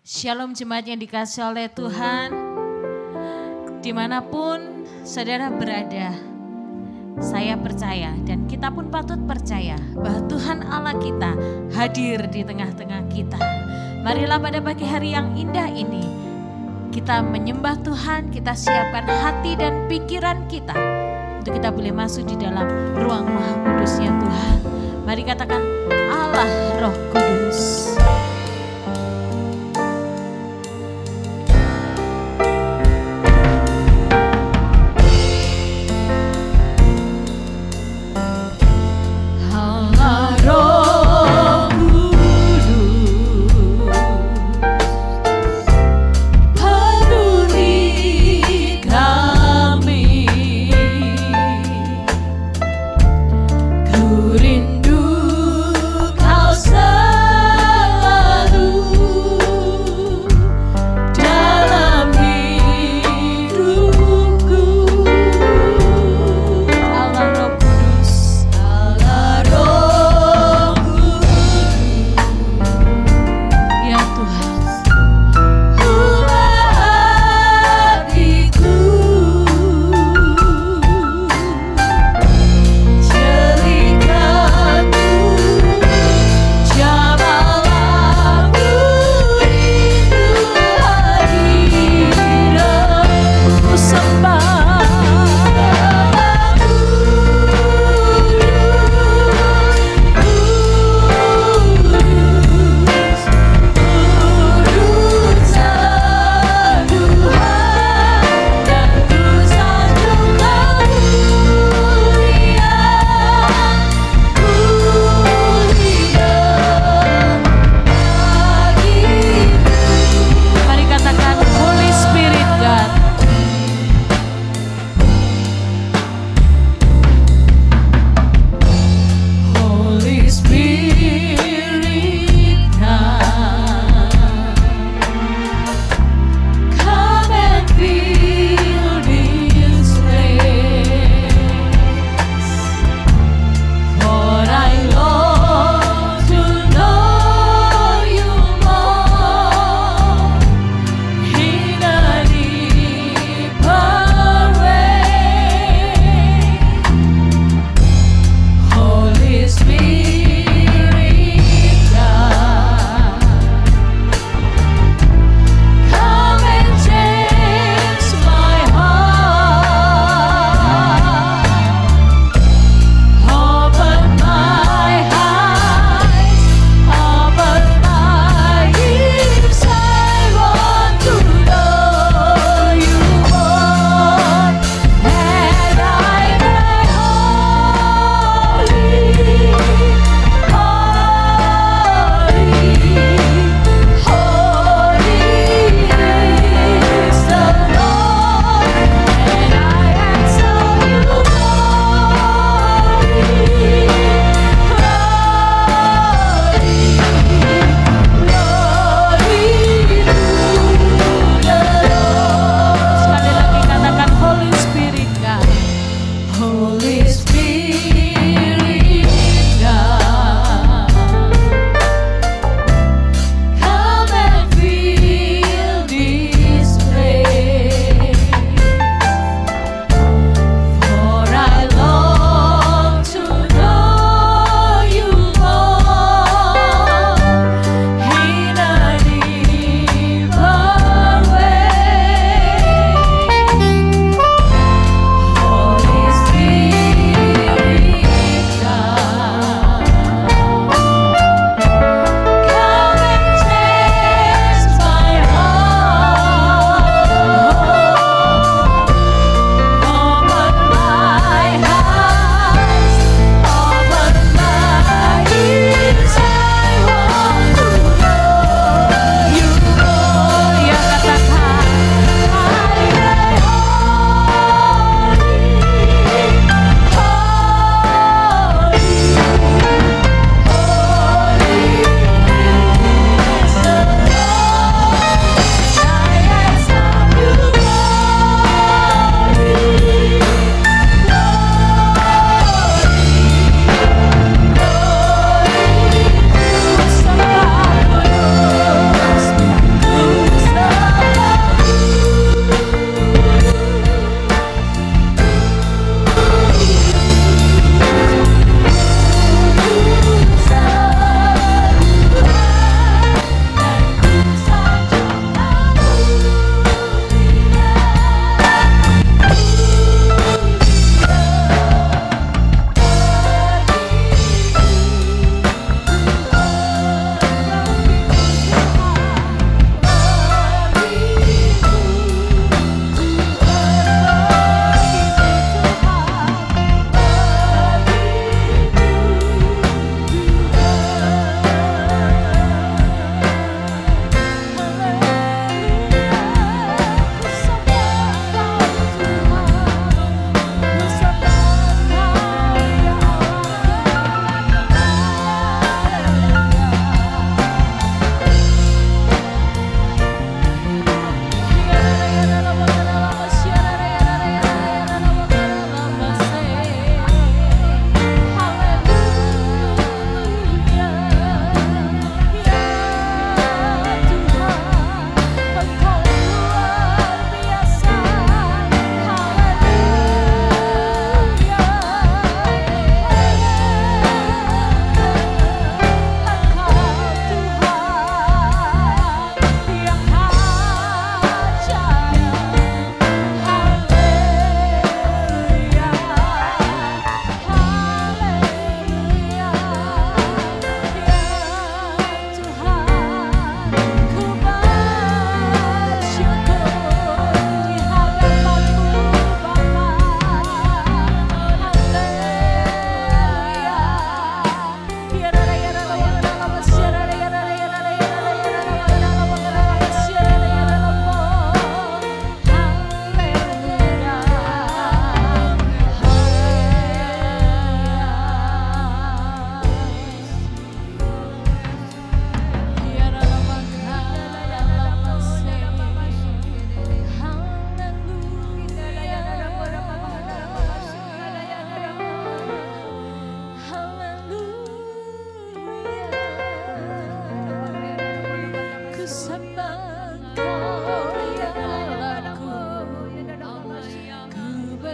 Shalom jemaat yang dikasihi oleh Tuhan, dimanapun saudara berada, saya percaya dan kita pun patut percaya bahwa Tuhan Allah kita hadir di tengah-tengah kita. Marilah pada pagi hari yang indah ini, kita menyembah Tuhan, kita siapkan hati dan pikiran kita untuk kita boleh masuk di dalam ruang Maha Kudusnya Tuhan. Mari katakan Allah Roh Kudus. Rindu kau selalu.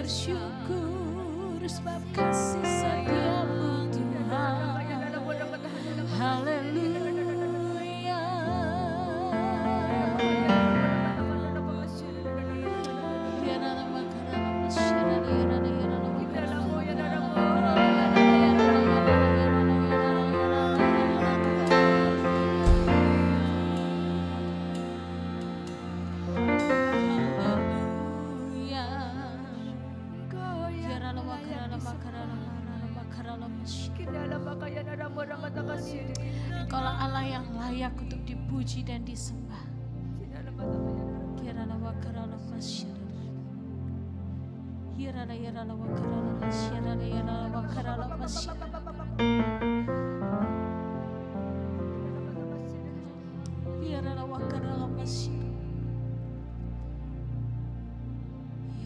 bersyukur sebab kasih setiamu Tuhan. Haleluya. Engkaulah Allah yang layak untuk dipuji dan disembah.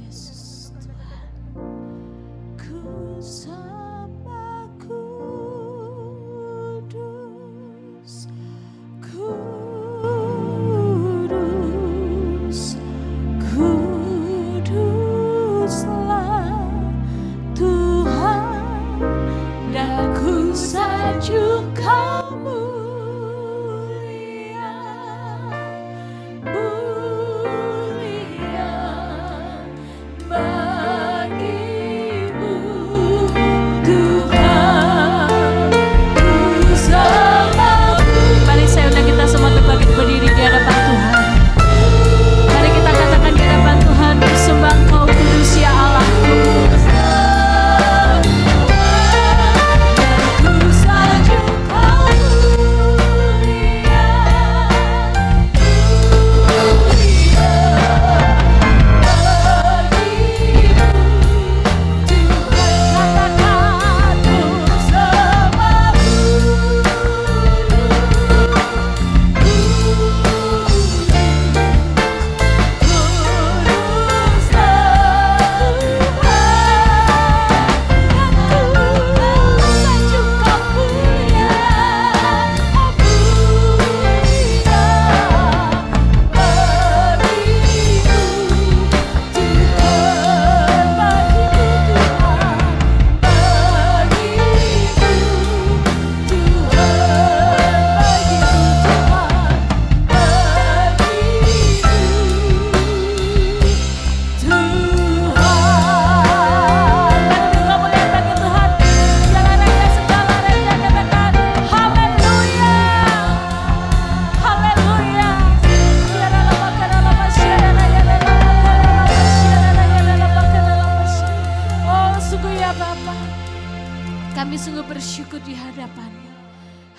Yesus Tuhan, ku sembah kudus, kudus, kuduslah Tuhan, dan ku sanjung Kau mulia, mulia bagimu Tuhan, ku sembah. Mari saya undang kita semua untuk bangkit berdiri di hadapan Tuhan. Mari kita katakan di hadapan Tuhan, ku sembah Engkau kudus ya Allahku. Kami sungguh bersyukur di hadapan-Mu.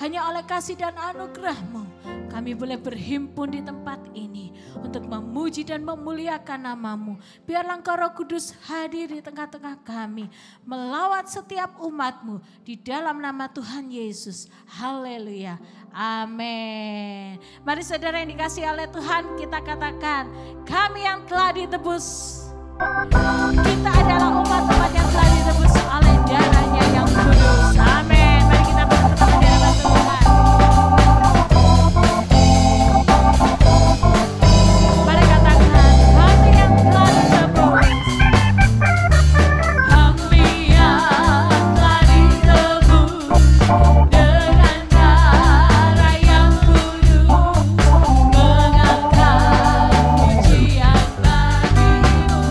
Hanya oleh kasih dan anugerah-Mu, kami boleh berhimpun di tempat ini untuk memuji dan memuliakan nama-Mu. Biarlah Engkau Roh Kudus hadir di tengah-tengah kami, melawat setiap umat-Mu di dalam nama Tuhan Yesus. Haleluya. Amin. Mari saudara yang dikasihi oleh Tuhan, kita katakan, kami yang telah ditebus. Kita adalah umat-umat yang telah ditebus oleh darahnya yang kudus. Amin. Mari kita bertepuk tangan di hadapan Tuhan. Mari katakan, kami yang telah ditebus. Kami yang telah ditebus dengan darah yang kudus, mengangkat pujian bagimu.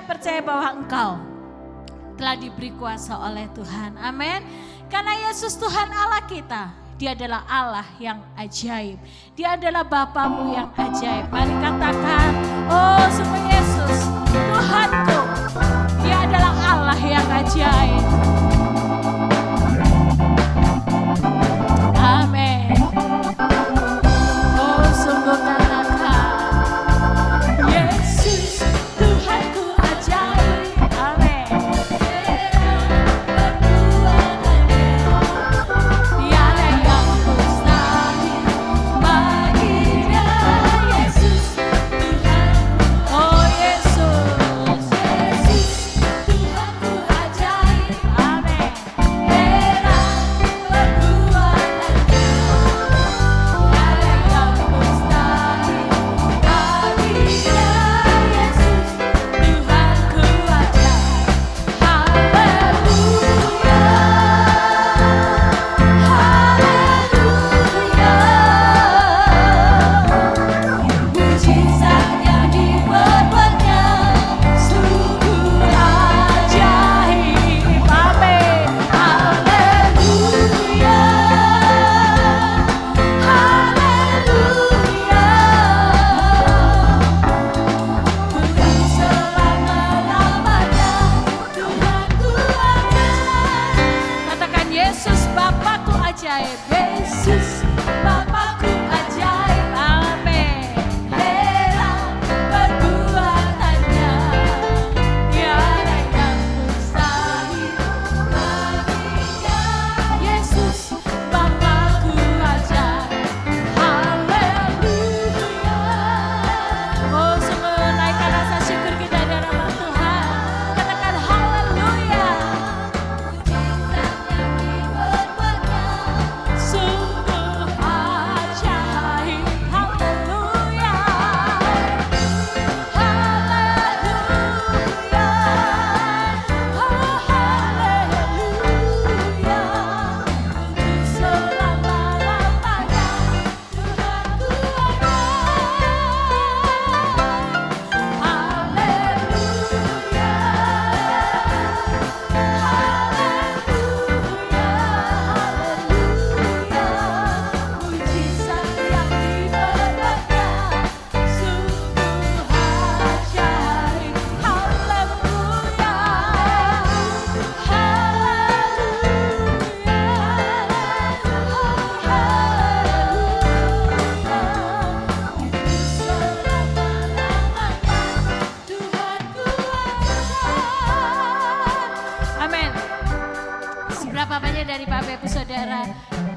percaya bahwa engkau telah diberi kuasa oleh Tuhan. Amin. Karena Yesus Tuhan Allah kita, Dia adalah Allah yang ajaib. Dia adalah Bapamu yang ajaib. Mari katakan, oh sungguh Yesus, Tuhanku, Dia adalah Allah yang ajaib. Amin. Oh sungguh katakan, Yesus, Tuhanku ajaib. Amin. Tiada yang mustahil baginya, Yesus, Tuhanku. Oh Yesus, Yesus, Tuhanku ajaib. Amin.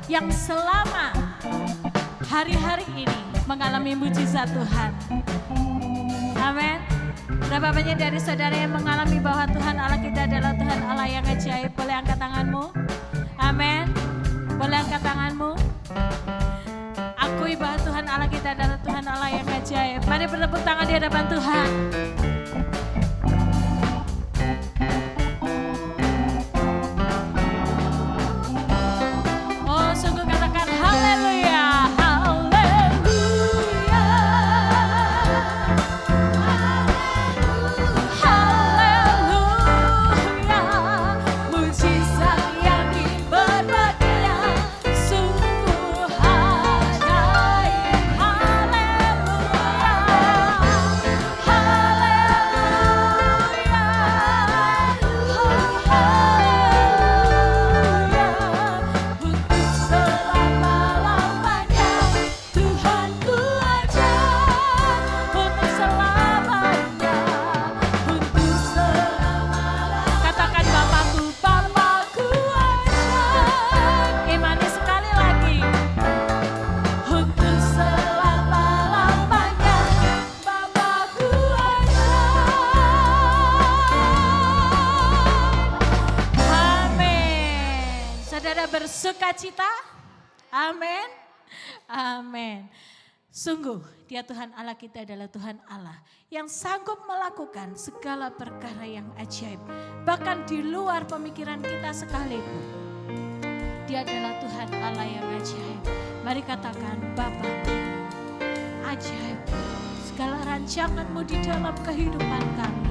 Yang selama hari-hari ini mengalami mujizat Tuhan. Amin. Berapa banyak dari saudara yang mengalami bahwa Tuhan Allah kita adalah Tuhan Allah yang ajaib? Boleh angkat tanganmu? Amin. Boleh angkat tanganmu? Akui bahwa Tuhan Allah kita adalah Tuhan Allah yang ajaib. Mari bertepuk tangan di hadapan Tuhan. Bersukacita, amin, amin. Sungguh Dia Tuhan Allah kita adalah Tuhan Allah yang sanggup melakukan segala perkara yang ajaib, bahkan di luar pemikiran kita sekalipun. Dia adalah Tuhan Allah yang ajaib. Mari katakan, Bapa, ajaib segala rancangan-Mu di dalam kehidupan kami.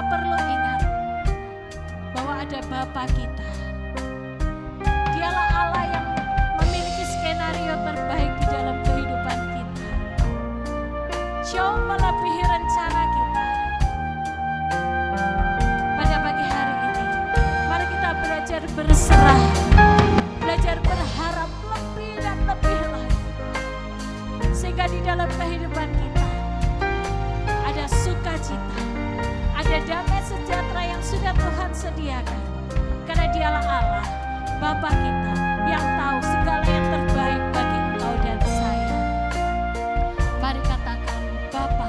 kita perlu ingat bahwa ada Bapa kita. Dialah Allah yang memiliki skenario terbaik di dalam kehidupan kita. Jauh melebihi rencana kita. Pada pagi hari ini, mari kita belajar berserah, belajar berharap lebih dan lebih lagi. Sehingga di dalam kehidupan kita ada sukacita, ada damai sejahtera yang sudah Tuhan sediakan. Karena dialah Allah, Bapa kita yang tahu segala yang terbaik bagi engkau dan saya. Mari katakan Bapa.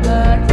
Berbuat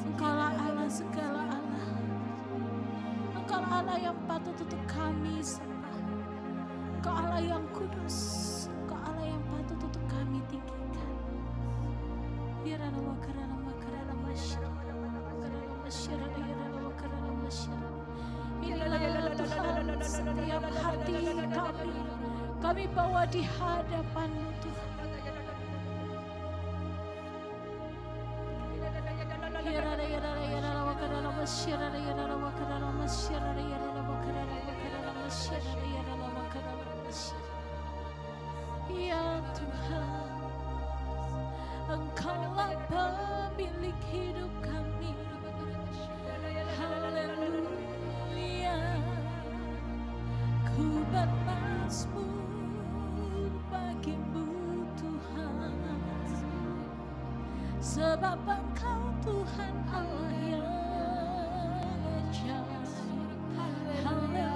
Engkaulah Allah segala Allah. Engkaulah Allah yang patut untuk kami sembah. Engkau Allah yang kudus. Engkau Allah yang patut untuk kami tinggikan. Inilah Tuhan setiap hati kami bawa di hadapan-Mu Tuhan. Ya Tuhan, Engkaulah pemilik hidup kami. Haleluya. Ku bermazmur bagimu Tuhan, sebab Engkau Tuhan Allah yang ajaib. Haleluya.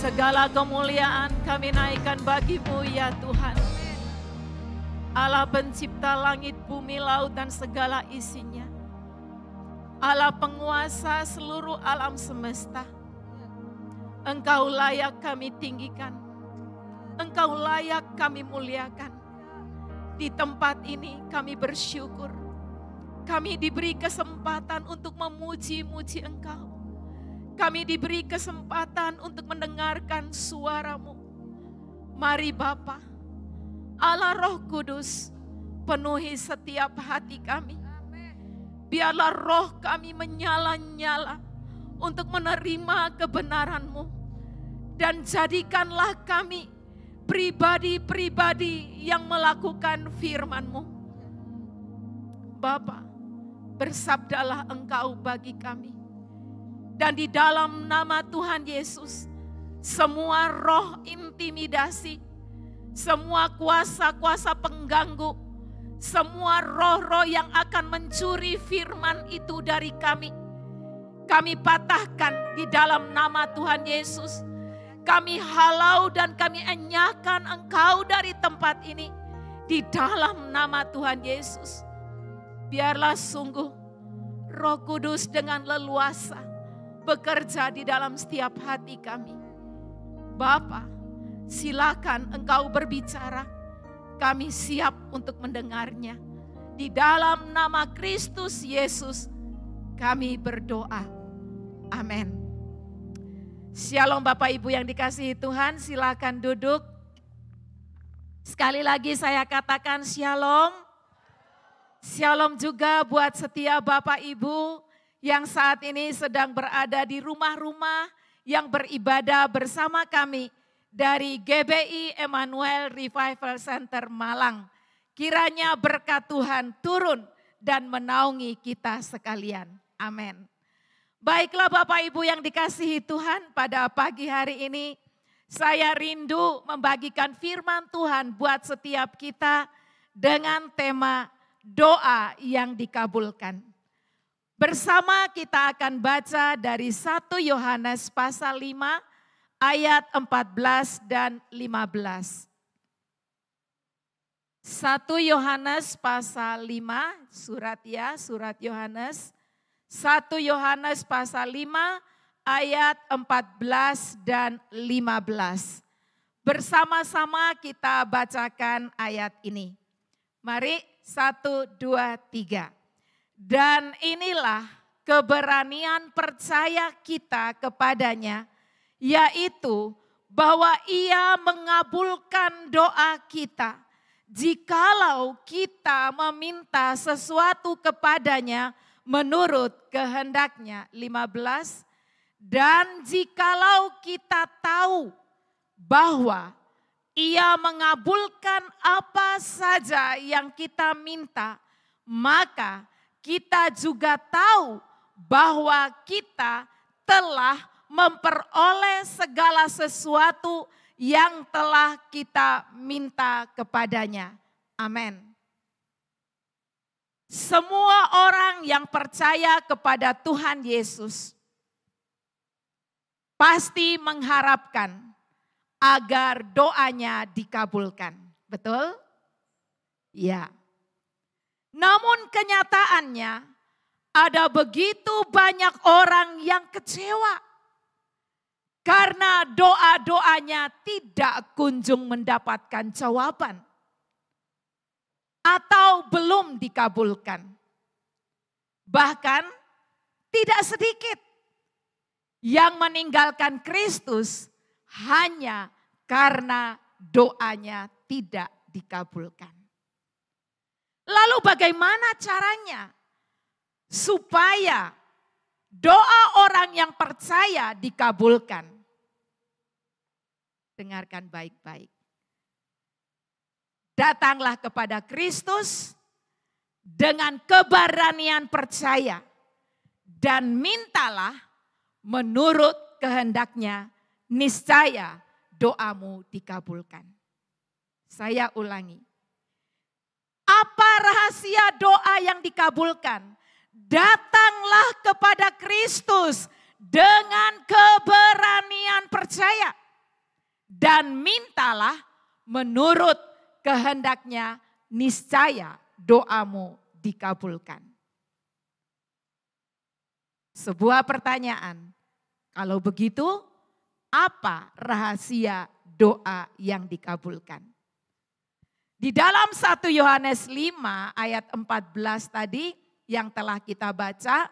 Segala kemuliaan kami naikkan bagi-Mu ya Tuhan. Allah pencipta langit, bumi, laut dan segala isinya. Allah penguasa seluruh alam semesta. Engkau layak kami tinggikan. Engkau layak kami muliakan. Di tempat ini kami bersyukur. Kami diberi kesempatan untuk memuji-muji Engkau. Kami diberi kesempatan untuk mendengarkan suara-Mu. Mari Bapa, Allah Roh Kudus, penuhi setiap hati kami. Biarlah roh kami menyala-nyala untuk menerima kebenaran-Mu. Dan jadikanlah kami pribadi-pribadi yang melakukan firman-Mu. Bapa, bersabdalah Engkau bagi kami. Dan di dalam nama Tuhan Yesus, semua roh intimidasi, semua kuasa-kuasa pengganggu, semua roh-roh yang akan mencuri firman itu dari kami patahkan di dalam nama Tuhan Yesus. Kami halau dan kami enyahkan Engkau dari tempat ini di dalam nama Tuhan Yesus. Biarlah sungguh Roh Kudus dengan leluasa bekerja di dalam setiap hati kami. Bapa, silakan Engkau berbicara. Kami siap untuk mendengarnya. Di Di dalam nama Kristus Yesus kami berdoa. Amin. Shalom Bapak Ibu yang dikasihi Tuhan, silakan duduk. Sekali lagi saya katakan shalom. Shalom juga buat setiap Bapak Ibu yang saat ini sedang berada di rumah-rumah yang beribadah bersama kami dari GBI Emmanuel Revival Center Malang. Kiranya berkat Tuhan turun dan menaungi kita sekalian. Amin. Baiklah Bapak Ibu yang dikasihi Tuhan, pada pagi hari ini saya rindu membagikan firman Tuhan buat setiap kita dengan tema doa yang dikabulkan. Bersama kita akan baca dari 1 Yohanes pasal 5 ayat 14 dan 15. 1 Yohanes pasal 5, surat Yohanes. 1 Yohanes pasal 5 ayat 14 dan 15. Bersama-sama kita bacakan ayat ini. Mari 1, 2, 3. Dan inilah keberanian percaya kita kepadanya, yaitu bahwa Ia mengabulkan doa kita jikalau kita meminta sesuatu kepadanya menurut kehendaknya. 15. Dan jikalau kita tahu bahwa Ia mengabulkan apa saja yang kita minta, maka kita juga tahu bahwa kita telah memperoleh segala sesuatu yang telah kita minta kepadanya. Amin. Semua orang yang percaya kepada Tuhan Yesus pasti mengharapkan agar doanya dikabulkan. Betul? Ya. Namun kenyataannya ada begitu banyak orang yang kecewa karena doa-doanya tidak kunjung mendapatkan jawaban atau belum dikabulkan. Bahkan tidak sedikit yang meninggalkan Kristus hanya karena doanya tidak dikabulkan. Lalu bagaimana caranya supaya doa orang yang percaya dikabulkan? Dengarkan baik-baik. Datanglah kepada Kristus dengan keberanian percaya dan mintalah menurut kehendaknya, niscaya doamu dikabulkan. Saya ulangi. Apa rahasia doa yang dikabulkan? Datanglah kepada Kristus dengan keberanian percaya dan mintalah menurut kehendaknya, niscaya doamu dikabulkan. Sebuah pertanyaan, kalau begitu apa rahasia doa yang dikabulkan? Di dalam 1 Yohanes 5 ayat 14 tadi yang telah kita baca,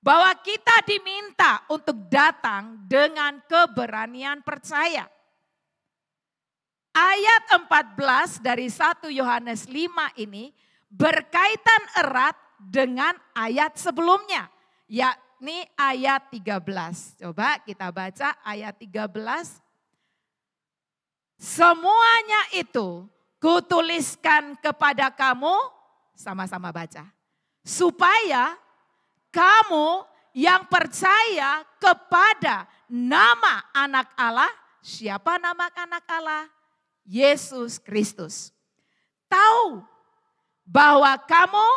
bahwa kita diminta untuk datang dengan keberanian percaya. Ayat 14 dari 1 Yohanes 5 ini berkaitan erat dengan ayat sebelumnya, yakni ayat 13. Coba kita baca ayat 13. Semuanya itu kutuliskan kepada kamu, sama-sama baca, supaya kamu yang percaya kepada nama anak Allah. Siapa nama anak Allah? Yesus Kristus. Tahu bahwa kamu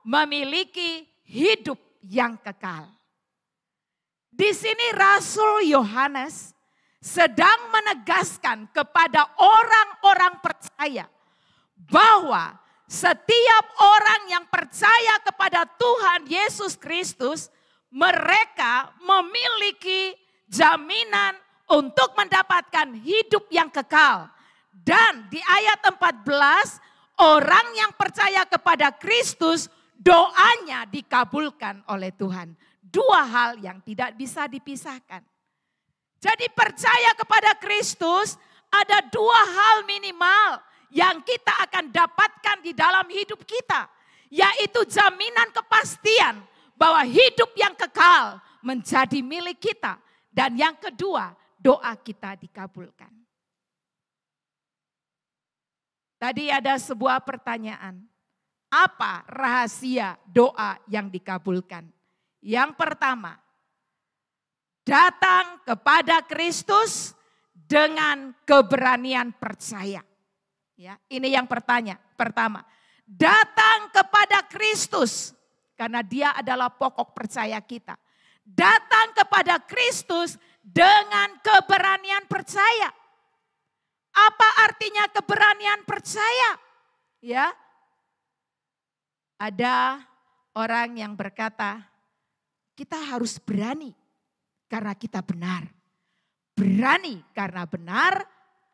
memiliki hidup yang kekal. Di sini Rasul Yohanes sedang menegaskan kepada orang-orang percaya bahwa setiap orang yang percaya kepada Tuhan Yesus Kristus, mereka memiliki jaminan untuk mendapatkan hidup yang kekal. Dan di ayat 14, orang yang percaya kepada Kristus, doanya dikabulkan oleh Tuhan. Dua hal yang tidak bisa dipisahkan. Jadi percaya kepada Kristus, ada dua hal minimal yang kita akan dapatkan di dalam hidup kita. Yaitu jaminan kepastian bahwa hidup yang kekal menjadi milik kita. Dan yang kedua, doa kita dikabulkan. Tadi ada sebuah pertanyaan. Apa rahasia doa yang dikabulkan? Yang pertama, datang kepada Kristus dengan keberanian percaya. Ya, ini yang pertama, datang kepada Kristus karena Dia adalah pokok percaya kita. Datang kepada Kristus dengan keberanian percaya. Apa artinya keberanian percaya? Ya. Ada orang yang berkata, kita harus berani karena kita benar. Berani karena benar,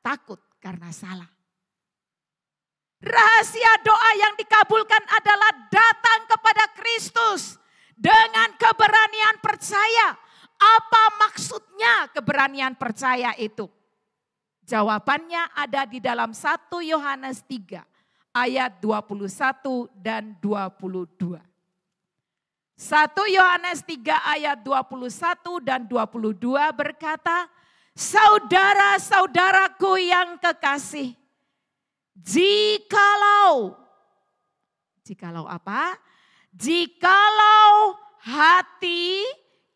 takut karena salah. Rahasia doa yang dikabulkan adalah datang kepada Kristus dengan keberanian percaya. Apa maksudnya keberanian percaya itu? Jawabannya ada di dalam 1 Yohanes 3 ayat 21 dan 22. 1 Yohanes 3 ayat 21 dan 22 berkata, saudara-saudaraku yang kekasih, jikalau apa? Jikalau hati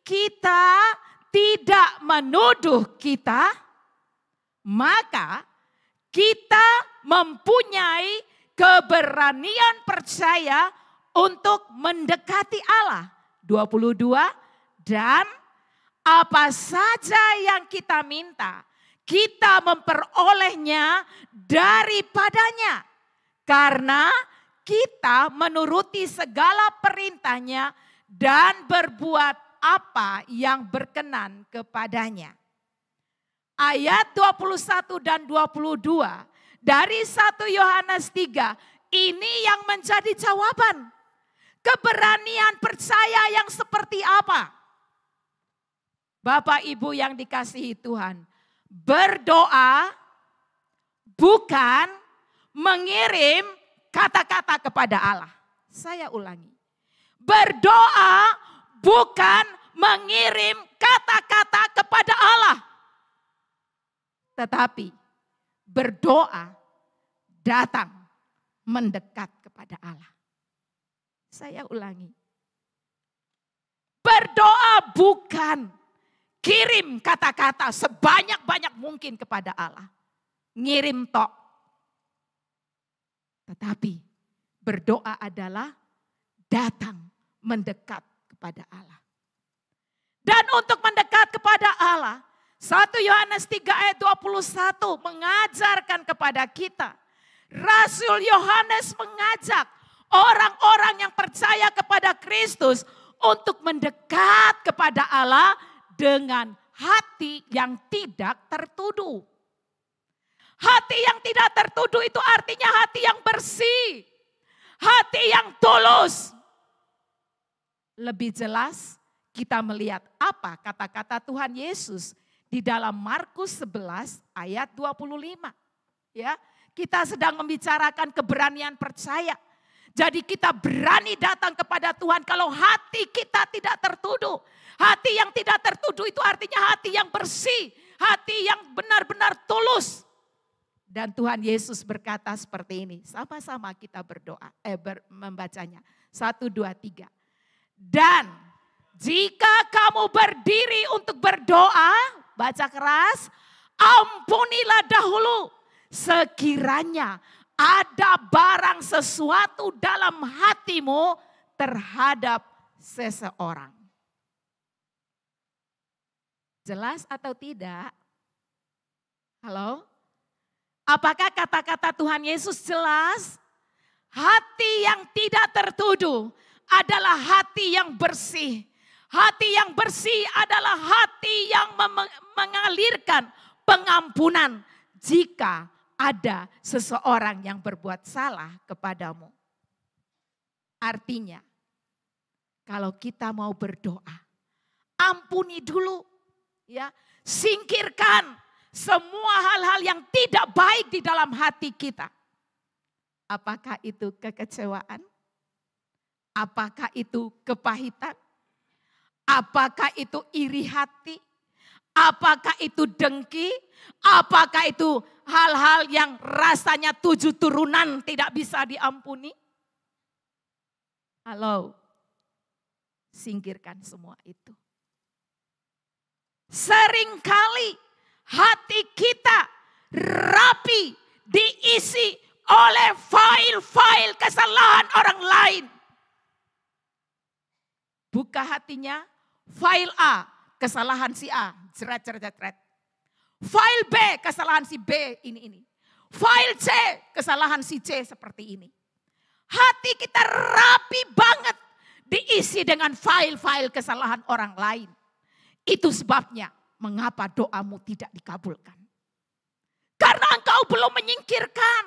kita tidak menuduh kita, maka kita mempunyai keberanian percaya untuk mendekati Allah. 22, dan apa saja yang kita minta, kita memperolehnya daripadanya. Karena kita menuruti segala perintahnya dan berbuat apa yang berkenan kepadanya. Ayat 21 dan 22 dari 1 Yohanes 3 ini yang menjadi jawaban. Keberanian percaya yang seperti apa? Bapak Ibu yang dikasihi Tuhan, berdoa bukan mengirim kata-kata kepada Allah. Saya ulangi. Berdoa bukan mengirim kata-kata kepada Allah. Tetapi berdoa datang mendekat kepada Allah. Saya ulangi. Berdoa bukan kirim kata-kata sebanyak-banyak mungkin kepada Allah. Ngirim tok. Tetapi berdoa adalah datang mendekat kepada Allah. Dan untuk mendekat kepada Allah, 1 Yohanes 3 ayat 21 mengajarkan kepada kita. Rasul Yohanes mengajak orang-orang yang percaya kepada Kristus untuk mendekat kepada Allah dengan hati yang tidak tertuduh. Hati yang tidak tertuduh itu artinya hati yang bersih. Hati yang tulus. Lebih jelas kita melihat apa kata-kata Tuhan Yesus di dalam Markus 11 ayat 25. Ya, kita sedang membicarakan keberanian percaya. Jadi kita berani datang kepada Tuhan kalau hati kita tidak tertuduh. Hati yang tidak tertuduh itu artinya hati yang bersih. Hati yang benar-benar tulus. Dan Tuhan Yesus berkata seperti ini. Sama-sama kita berdoa, membacanya. 1, 2, 3. Dan jika kamu berdiri untuk berdoa, baca keras, ampunilah dahulu sekiranya ada barang sesuatu dalam hatimu terhadap seseorang. Jelas atau tidak? Halo? Apakah kata-kata Tuhan Yesus jelas? Hati yang tidak tertuduh adalah hati yang bersih. Hati yang bersih adalah hati yang mengalirkan pengampunan jika ada seseorang yang berbuat salah kepadamu. Artinya, kalau kita mau berdoa, ampuni dulu, ya, singkirkan semua hal-hal yang tidak baik di dalam hati kita. Apakah itu kekecewaan? Apakah itu kepahitan? Apakah itu iri hati? Apakah itu dengki? Apakah itu hal-hal yang rasanya 7 turunan tidak bisa diampuni? Halo, singkirkan semua itu. Seringkali hati kita rapi diisi oleh file-file kesalahan orang lain. Buka hatinya, file A, kesalahan si A, jeret. File B, kesalahan si B, ini. File C, kesalahan si C seperti ini. Hati kita rapi banget diisi dengan file-file kesalahan orang lain. Itu sebabnya mengapa doamu tidak dikabulkan. Karena engkau belum menyingkirkan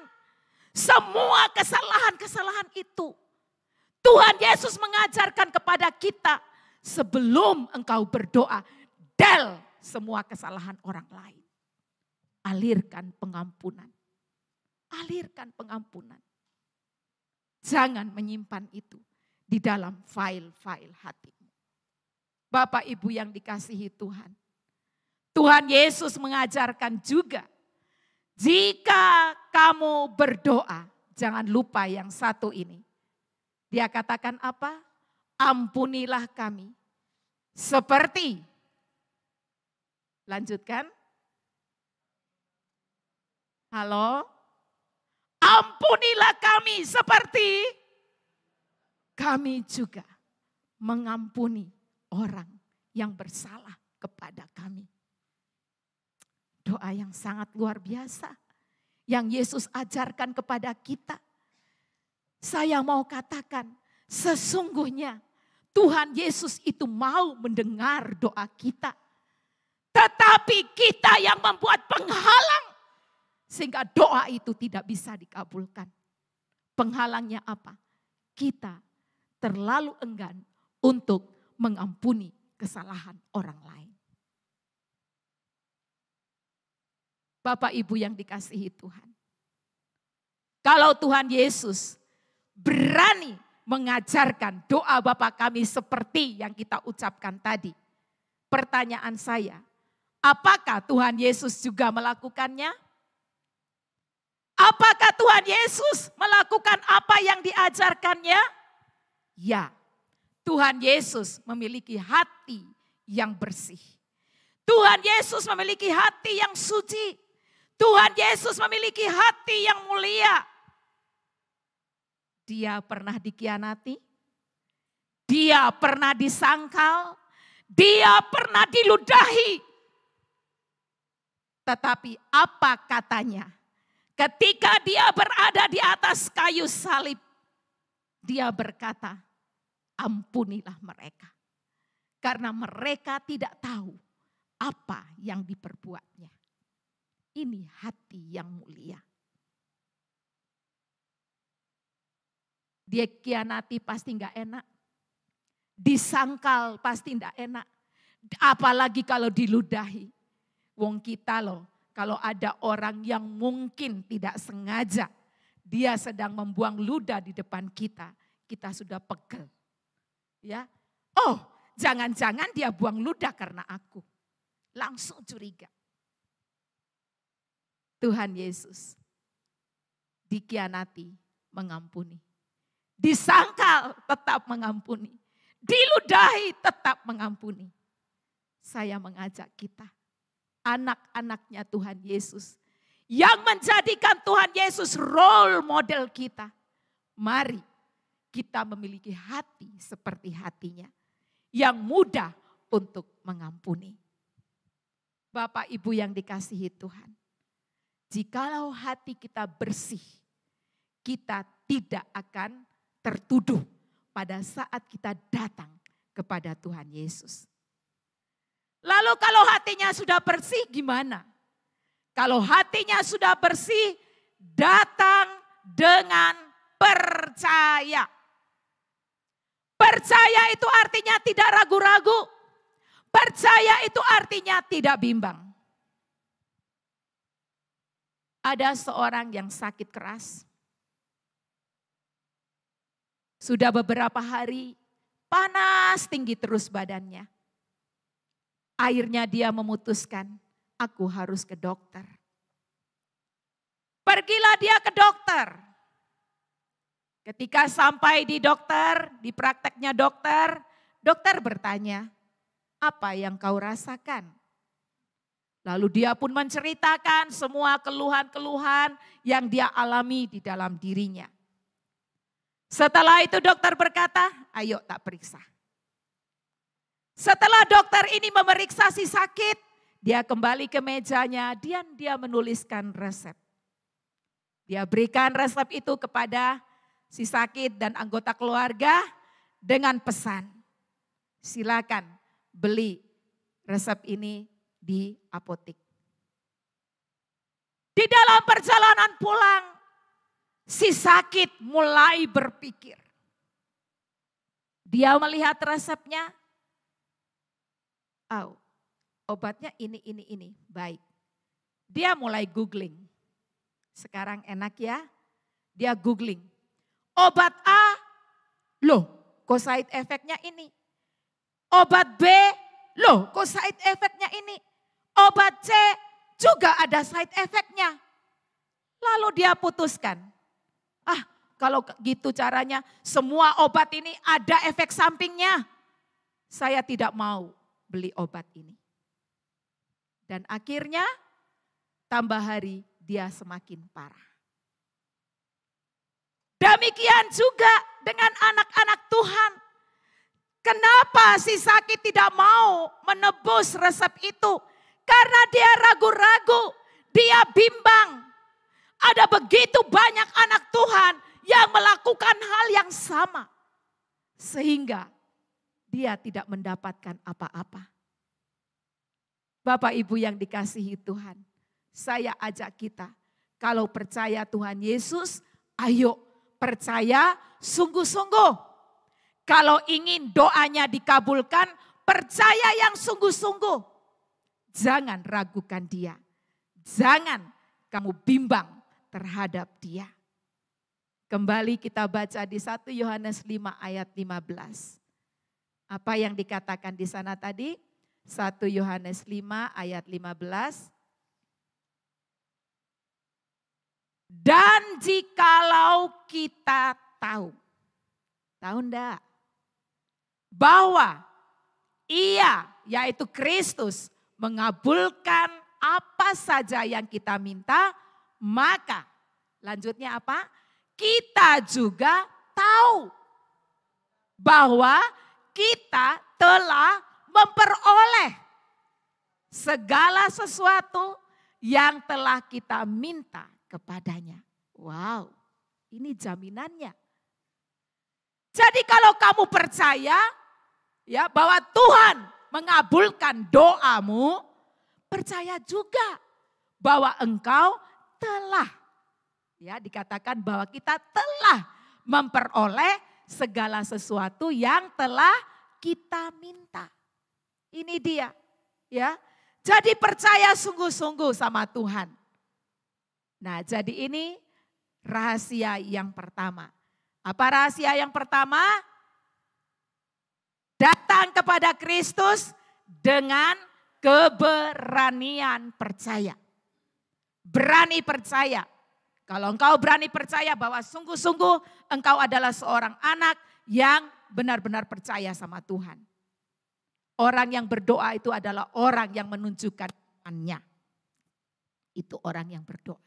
semua kesalahan-kesalahan itu. Tuhan Yesus mengajarkan kepada kita, sebelum engkau berdoa, del semua kesalahan orang lain. Alirkan pengampunan. Alirkan pengampunan. Jangan menyimpan itu di dalam file-file hatimu. Bapak Ibu yang dikasihi Tuhan. Tuhan Yesus mengajarkan juga, jika kamu berdoa, jangan lupa yang satu ini. Dia katakan apa? Ampunilah kami seperti. Lanjutkan. Halo? Ampunilah kami seperti kami juga mengampuni orang yang bersalah kepada kami. Doa yang sangat luar biasa yang Yesus ajarkan kepada kita. Saya mau katakan, sesungguhnya Tuhan Yesus itu mau mendengar doa kita. Tetapi kita yang membuat penghalang sehingga doa itu tidak bisa dikabulkan. Penghalangnya apa? Kita terlalu enggan untuk mengampuni kesalahan orang lain. Bapak Ibu yang dikasihi Tuhan. Kalau Tuhan Yesus berani mengajarkan doa Bapa kami seperti yang kita ucapkan tadi. Pertanyaan saya, apakah Tuhan Yesus juga melakukannya? Apakah Tuhan Yesus melakukan apa yang diajarkannya? Ya. Tuhan Yesus memiliki hati yang bersih. Tuhan Yesus memiliki hati yang suci. Tuhan Yesus memiliki hati yang mulia. Dia pernah dikhianati. Dia pernah disangkal. Dia pernah diludahi. Tetapi apa katanya? Ketika dia berada di atas kayu salib, dia berkata, ampunilah mereka. Karena mereka tidak tahu apa yang diperbuatnya. Ini hati yang mulia. Dia khianati pasti enggak enak. Disangkal pasti enggak enak. Apalagi kalau diludahi. Wong kita loh, kalau ada orang yang mungkin tidak sengaja, dia sedang membuang ludah di depan kita, kita sudah pegel. Ya, oh jangan-jangan dia buang ludah karena aku. Langsung curiga. Tuhan Yesus dikhianati mengampuni. Disangkal tetap mengampuni. Diludahi tetap mengampuni. Saya mengajak kita, anak-anaknya Tuhan Yesus, yang menjadikan Tuhan Yesus role model kita. Mari kita memiliki hati seperti hatinya, yang mudah untuk mengampuni. Bapak Ibu yang dikasihi Tuhan, jikalau hati kita bersih, kita tidak akan tertuduh pada saat kita datang kepada Tuhan Yesus. Lalu kalau hatinya sudah bersih gimana? Kalau hatinya sudah bersih, datang dengan percaya. Percaya itu artinya tidak ragu-ragu. Percaya itu artinya tidak bimbang. Ada seorang yang sakit keras. Sudah beberapa hari panas tinggi terus badannya. Akhirnya dia memutuskan, aku harus ke dokter. Pergilah dia ke dokter. Ketika sampai di dokter, di prakteknya dokter, dokter bertanya, apa yang kau rasakan? Lalu dia pun menceritakan semua keluhan-keluhan yang dia alami di dalam dirinya. Setelah itu dokter berkata, ayo tak periksa. Setelah dokter ini memeriksa si sakit, dia kembali ke mejanya, dia menuliskan resep. Dia berikan resep itu kepada si sakit dan anggota keluarga dengan pesan, silakan beli resep ini di apotek. Di dalam perjalanan pulang, si sakit mulai berpikir. Dia melihat resepnya, obatnya ini, baik. Dia mulai googling. Sekarang enak ya, dia googling. Obat A, loh kok side efeknya ini. Obat B, loh kok side efeknya ini. Obat C juga ada side efeknya. Lalu dia putuskan, kalau gitu caranya semua obat ini ada efek sampingnya. Saya tidak mau beli obat ini. Dan akhirnya tambah hari dia semakin parah. Demikian juga dengan anak-anak Tuhan. Kenapa si sakit tidak mau menebus resep itu? Karena dia ragu-ragu, dia bimbang. Ada begitu banyak anak Tuhan yang melakukan hal yang sama. Sehingga dia tidak mendapatkan apa-apa. Bapak Ibu yang dikasihi Tuhan, saya ajak kita, kalau percaya Tuhan Yesus, ayo percaya sungguh-sungguh. Kalau ingin doanya dikabulkan, percaya yang sungguh-sungguh. Jangan ragukan dia. Jangan kamu bimbang terhadap dia. Kembali kita baca di 1 Yohanes 5 ayat 15. Apa yang dikatakan di sana tadi? 1 Yohanes 5 ayat 15. Dan jikalau kita tahu enggak? Bahwa Ia, yaitu Kristus, mengabulkan apa saja yang kita minta, maka lanjutnya apa? Kita juga tahu bahwa kita telah memperoleh segala sesuatu yang telah kita minta kepadanya. Wow, ini jaminannya. Jadi kalau kamu percaya ya bahwa Tuhan mengabulkan doamu, percaya juga bahwa engkau telah, ya dikatakan bahwa kita telah memperoleh segala sesuatu yang telah kita minta. Ini dia, ya. Jadi percaya sungguh-sungguh sama Tuhan. Nah, jadi ini rahasia yang pertama. Apa rahasia yang pertama? Datang kepada Kristus dengan keberanian percaya. Berani percaya. Kalau engkau berani percaya bahwa sungguh-sungguh engkau adalah seorang anak yang benar-benar percaya sama Tuhan. Orang yang berdoa itu adalah orang yang menunjukkan imannya. Itu orang yang berdoa.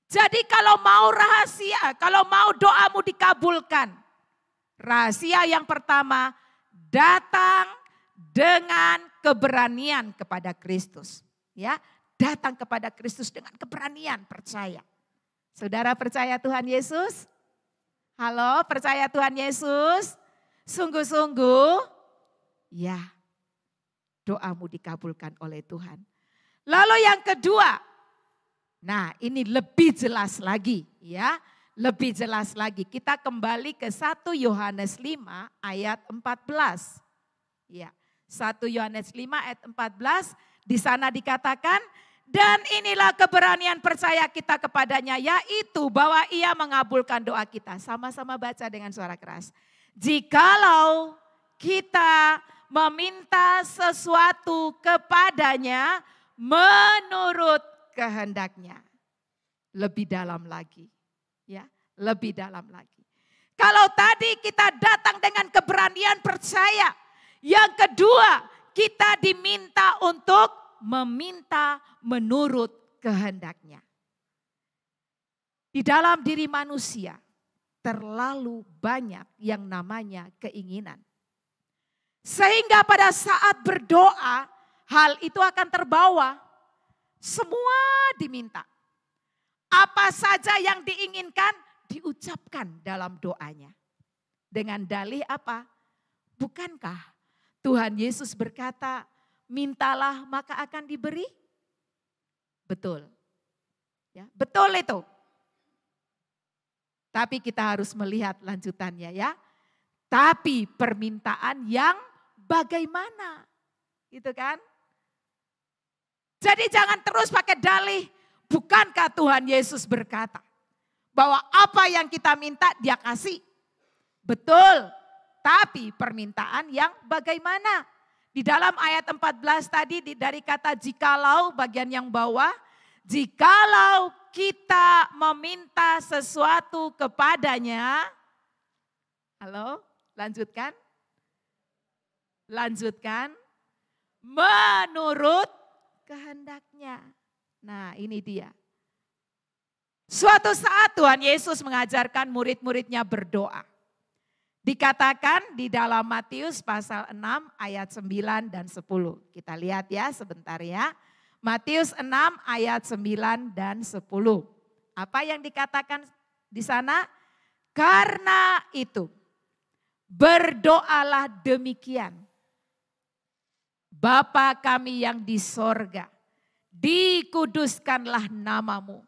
Jadi kalau mau rahasia, kalau mau doamu dikabulkan. Rahasia yang pertama, datang dengan keberanian kepada Kristus. Ya, datang kepada Kristus dengan keberanian percaya. Saudara percaya Tuhan Yesus? Halo, percaya Tuhan Yesus? Sungguh-sungguh? Ya, doamu dikabulkan oleh Tuhan. Lalu yang kedua, Nah, ini lebih jelas lagi ya. Lebih jelas lagi. Kita kembali ke 1 Yohanes 5 ayat 14. Ya, 1 Yohanes 5 ayat 14 di sana dikatakan, dan inilah keberanian percaya kita kepadanya, yaitu bahwa ia mengabulkan doa kita. Sama-sama baca dengan suara keras. Jikalau kita meminta sesuatu kepadanya menurut kehendaknya. Lebih dalam lagi. Ya, lebih dalam lagi. Kalau tadi kita datang dengan keberanian percaya. Yang kedua, kita diminta untuk meminta menurut kehendaknya. Di dalam diri manusia terlalu banyak yang namanya keinginan. Sehingga pada saat berdoa, hal itu akan terbawa. Semua diminta. Apa saja yang diinginkan diucapkan dalam doanya. Dengan dalih apa? Bukankah Tuhan Yesus berkata, mintalah maka akan diberi? Betul. Ya, betul itu. Tapi kita harus melihat lanjutannya ya. Tapi permintaan yang bagaimana? Gitu kan? Jadi jangan terus pakai dalih. Bukankah Tuhan Yesus berkata bahwa apa yang kita minta dia kasih? Betul, tapi permintaan yang bagaimana? Di dalam ayat 14 tadi dari kata jikalau bagian yang bawah, jikalau kita meminta sesuatu kepadanya, halo, lanjutkan. Lanjutkan, menurut kehendaknya. Nah ini dia. Suatu saat Tuhan Yesus mengajarkan murid-muridnya berdoa. Dikatakan di dalam Matius pasal 6 ayat 9 dan 10. Kita lihat ya sebentar ya. Matius 6 ayat 9 dan 10. Apa yang dikatakan di sana? Karena itu berdoalah demikian. Bapa kami yang di sorga, dikuduskanlah namamu.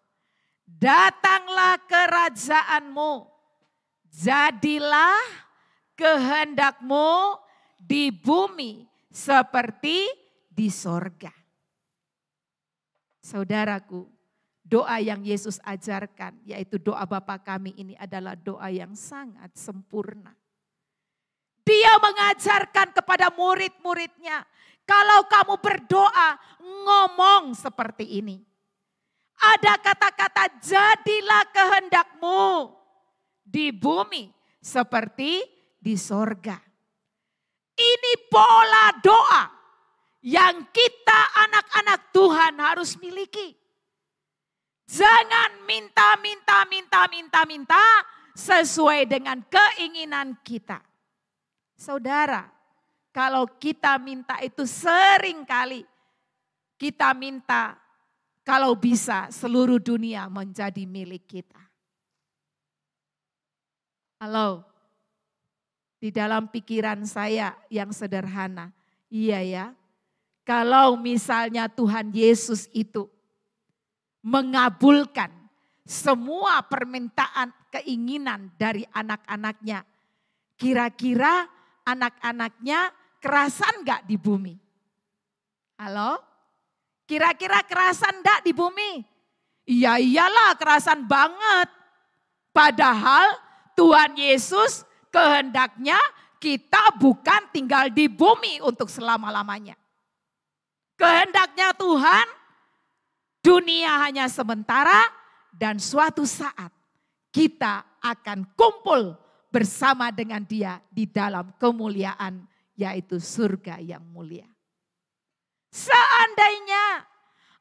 Datanglah kerajaanmu. Jadilah kehendakmu di bumi seperti di sorga. Saudaraku, doa yang Yesus ajarkan yaitu doa Bapa kami ini adalah doa yang sangat sempurna. Dia mengajarkan kepada murid-muridnya, kalau kamu berdoa, ngomong seperti ini. Ada kata-kata jadilah kehendakmu di bumi seperti di sorga. Ini pola doa yang kita anak-anak Tuhan harus miliki. Jangan minta sesuai dengan keinginan kita. Saudara, kalau kita minta itu sering kali kita minta kalau bisa seluruh dunia menjadi milik kita. Halo, di dalam pikiran saya yang sederhana, iya ya, kalau misalnya Tuhan Yesus itu mengabulkan semua permintaan keinginan dari anak-anaknya, kira-kira anak-anaknya kerasan gak di bumi? Halo? Kira-kira kerasan gak di bumi? Iya iyalah kerasan banget. Padahal Tuhan Yesus kehendaknya kita bukan tinggal di bumi untuk selama-lamanya. Kehendaknya Tuhan dunia hanya sementara dan suatu saat kita akan kumpul bersama dengan Dia di dalam kemuliaan yaitu surga yang mulia. Seandainya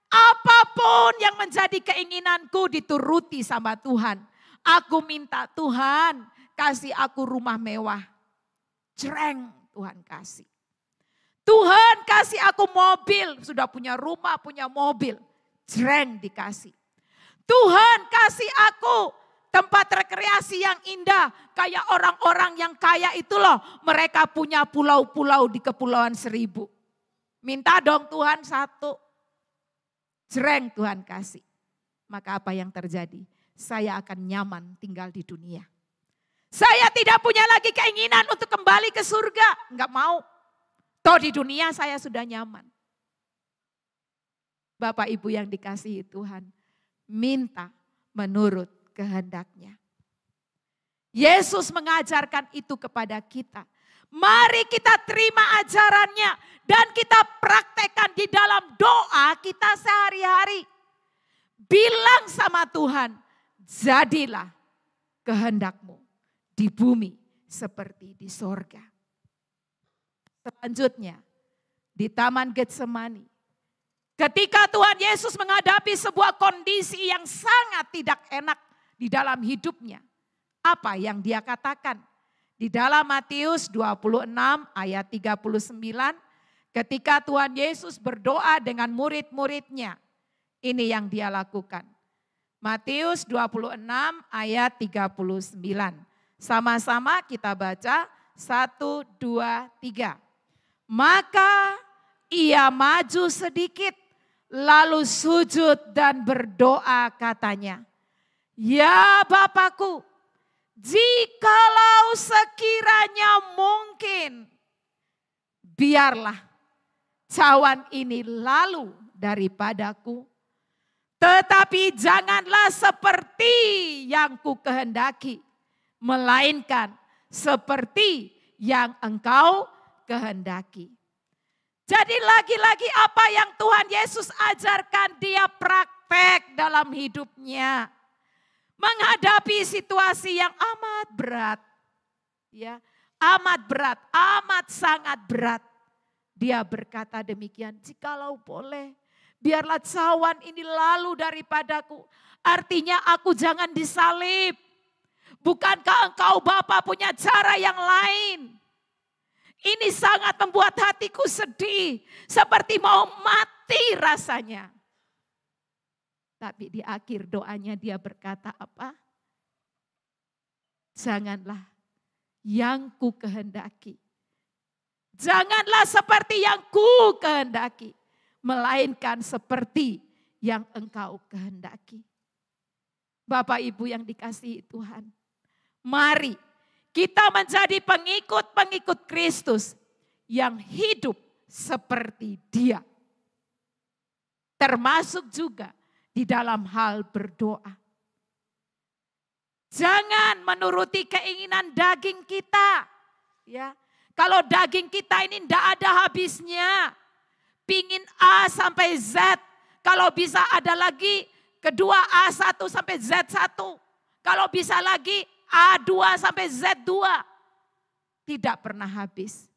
apapun yang menjadi keinginanku dituruti sama Tuhan. Aku minta Tuhan kasih aku rumah mewah. Jreng Tuhan kasih. Tuhan kasih aku mobil. Sudah punya rumah, punya mobil. Jreng dikasih. Tuhan kasih aku tempat rekreasi yang indah. Kayak orang-orang yang kaya itu loh. Mereka punya pulau-pulau di Kepulauan Seribu. Minta dong Tuhan satu. Jreng Tuhan kasih. maka apa yang terjadi? Saya akan nyaman tinggal di dunia. Saya tidak punya lagi keinginan untuk kembali ke surga. Enggak mau. Toh di dunia saya sudah nyaman. Bapak Ibu yang dikasihi Tuhan, minta menurut kehendaknya. Yesus mengajarkan itu kepada kita. Mari kita terima ajarannya dan kita praktekkan di dalam doa kita sehari-hari. Bilang sama Tuhan, jadilah kehendakmu di bumi seperti di sorga. Selanjutnya, di Taman Getsemani, ketika Tuhan Yesus menghadapi sebuah kondisi yang sangat tidak enak di dalam hidupnya, apa yang dia katakan? Di dalam Matius 26 ayat 39, ketika Tuhan Yesus berdoa dengan murid-muridnya, ini yang dia lakukan. Matius 26 ayat 39. Sama-sama kita baca 1, 2, 3. Maka ia maju sedikit lalu sujud dan berdoa katanya, ya Bapakku, jikalau sekiranya mungkin, biarlah cawan ini lalu daripadaku. Tetapi janganlah seperti yang ku kehendaki, melainkan seperti yang engkau kehendaki. Jadi lagi-lagi apa yang Tuhan Yesus ajarkan dia praktek dalam hidupnya. Menghadapi situasi yang amat berat. Ya, amat berat, amat sangat berat. Dia berkata demikian, jikalau boleh, biarlah cawan ini lalu daripadaku. Artinya aku jangan disalib. Bukankah engkau Bapa punya cara yang lain? Ini sangat membuat hatiku sedih. Seperti mau mati rasanya. Tapi di akhir doanya dia berkata apa? Janganlah yang ku kehendaki. Janganlah seperti yang ku kehendaki. Melainkan seperti yang engkau kehendaki. Bapak Ibu yang dikasihi Tuhan. Mari kita menjadi pengikut-pengikut Kristus yang hidup seperti Dia. Termasuk juga di dalam hal berdoa. Jangan menuruti keinginan daging kita. Ya, kalau daging kita ini tidak ada habisnya. Pingin A sampai Z. Kalau bisa ada lagi kedua A1 sampai Z1. Kalau bisa lagi A2 sampai Z2. Tidak pernah habis.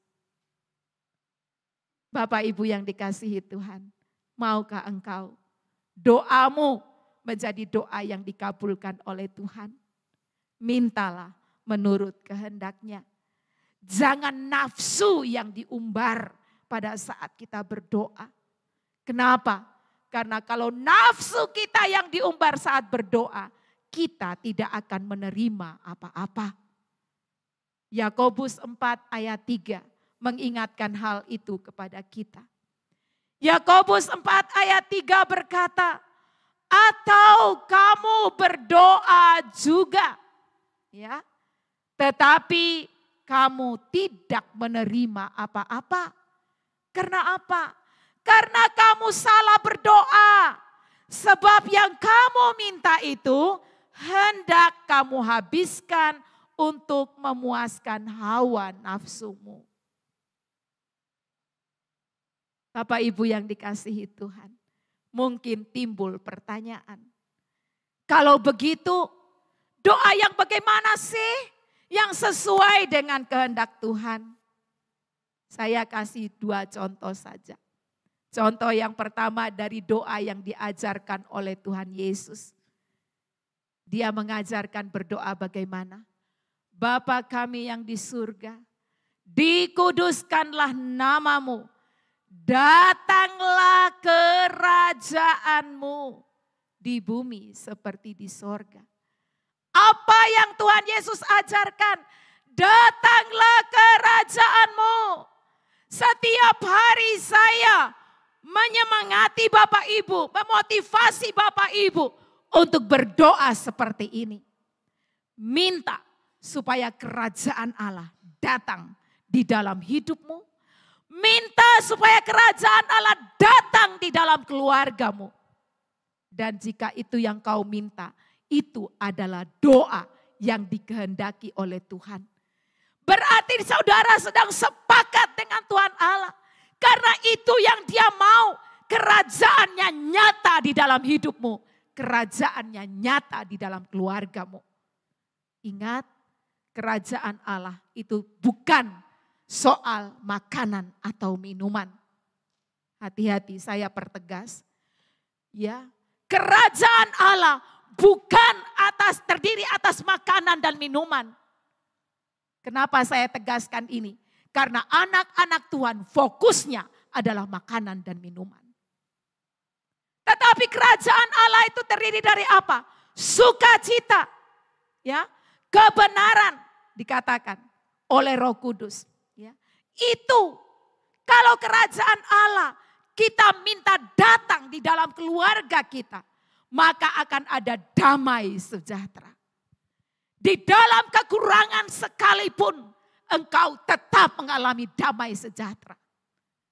Bapak Ibu yang dikasihi Tuhan. Maukah engkau doamu menjadi doa yang dikabulkan oleh Tuhan? Mintalah menurut kehendaknya. Jangan nafsu yang diumbar pada saat kita berdoa. Kenapa? Karena kalau nafsu kita yang diumbar saat berdoa, kita tidak akan menerima apa-apa. Yakobus 4 ayat 3 mengingatkan hal itu kepada kita. Yakobus 4 ayat 3 berkata, atau kamu berdoa juga, ya, tetapi kamu tidak menerima apa-apa. Karena apa? Karena kamu salah berdoa. Sebab yang kamu minta itu hendak kamu habiskan untuk memuaskan hawa nafsumu. Bapak Ibu yang dikasihi Tuhan, mungkin timbul pertanyaan. Kalau begitu, doa yang bagaimana sih yang sesuai dengan kehendak Tuhan? Saya kasih 2 contoh saja. Contoh yang pertama dari doa yang diajarkan oleh Tuhan Yesus. Dia mengajarkan berdoa bagaimana? Bapa kami yang di surga, dikuduskanlah namamu. Datanglah kerajaanmu di bumi seperti di sorga. Apa yang Tuhan Yesus ajarkan? Datanglah kerajaanmu. Setiap hari saya menyemangati Bapak Ibu, memotivasi Bapak Ibu untuk berdoa seperti ini. Minta supaya kerajaan Allah datang di dalam hidupmu. Minta supaya kerajaan Allah datang di dalam keluargamu. Dan jika itu yang kau minta, itu adalah doa yang dikehendaki oleh Tuhan. Berarti saudara sedang sepakat dengan Tuhan Allah. Karena itu yang Dia mau. Kerajaannya nyata di dalam hidupmu. Kerajaannya nyata di dalam keluargamu. Ingat, kerajaan Allah itu bukan soal makanan atau minuman. Hati-hati, saya pertegas. Ya, kerajaan Allah bukan terdiri atas makanan dan minuman. Kenapa saya tegaskan ini? Karena anak-anak Tuhan fokusnya adalah makanan dan minuman. Tetapi kerajaan Allah itu terdiri dari apa? Sukacita, ya, kebenaran dikatakan oleh Roh Kudus. Ya. Itu kalau kerajaan Allah kita minta datang di dalam keluarga kita, maka akan ada damai sejahtera. Di dalam kekurangan sekalipun engkau tetap mengalami damai sejahtera.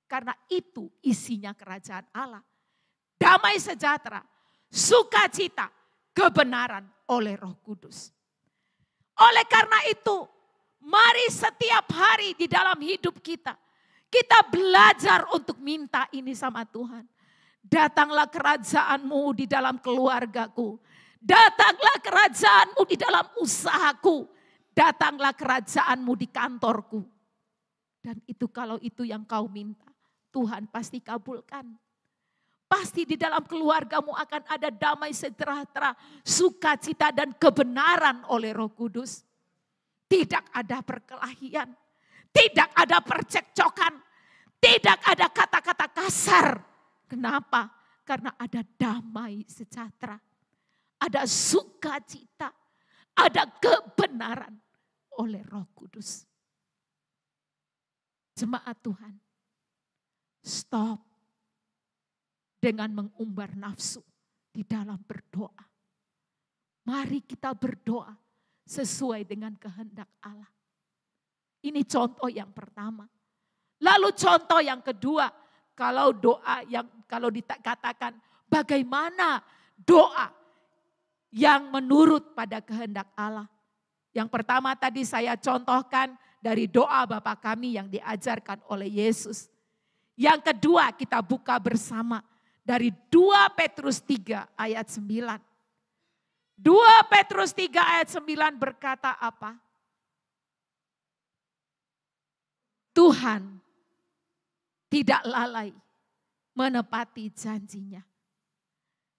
Karena itu isinya kerajaan Allah. Damai sejahtera, sukacita, kebenaran oleh Roh Kudus. Oleh karena itu, mari setiap hari di dalam hidup kita, kita belajar untuk minta ini sama Tuhan. Datanglah kerajaanmu di dalam keluargaku. Datanglah kerajaanmu di dalam usahaku. Datanglah kerajaanmu di kantorku. Dan itu kalau itu yang kau minta, Tuhan pasti kabulkan. Pasti di dalam keluargamu akan ada damai sejahtera, sukacita dan kebenaran oleh Roh Kudus. Tidak ada perkelahian, tidak ada percekcokan, tidak ada kata-kata kasar. Kenapa? Karena ada damai sejahtera, ada sukacita, ada kebenaran oleh Roh Kudus. Jemaat Tuhan, stop dengan mengumbar nafsu di dalam berdoa. Mari kita berdoa sesuai dengan kehendak Allah. Ini contoh yang pertama. Lalu contoh yang kedua, kalau dikatakan bagaimana doa yang menurut pada kehendak Allah. Yang pertama tadi saya contohkan dari doa Bapa kami yang diajarkan oleh Yesus. Yang kedua kita buka bersama dari 2 Petrus 3 ayat 9. 2 Petrus 3 ayat 9 berkata apa? Tuhan tidak lalai menepati janjinya.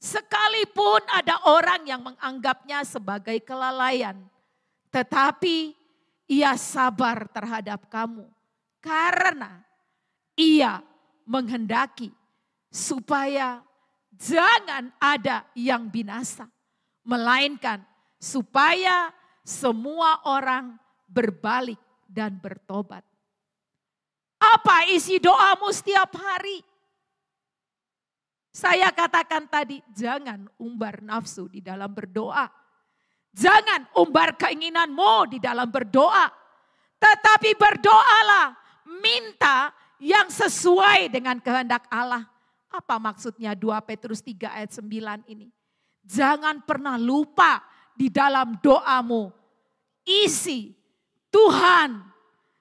Sekalipun ada orang yang menganggapnya sebagai kelalaian, tetapi ia sabar terhadap kamu karena ia menghendaki supaya jangan ada yang binasa, melainkan supaya semua orang berbalik dan bertobat. Apa isi doamu setiap hari? Saya katakan tadi, jangan umbar nafsu di dalam berdoa. Jangan umbar keinginanmu di dalam berdoa. Tetapi berdoalah, minta yang sesuai dengan kehendak Allah. Apa maksudnya 2 Petrus 3 ayat 9 ini? Jangan pernah lupa di dalam doamu. Isi, Tuhan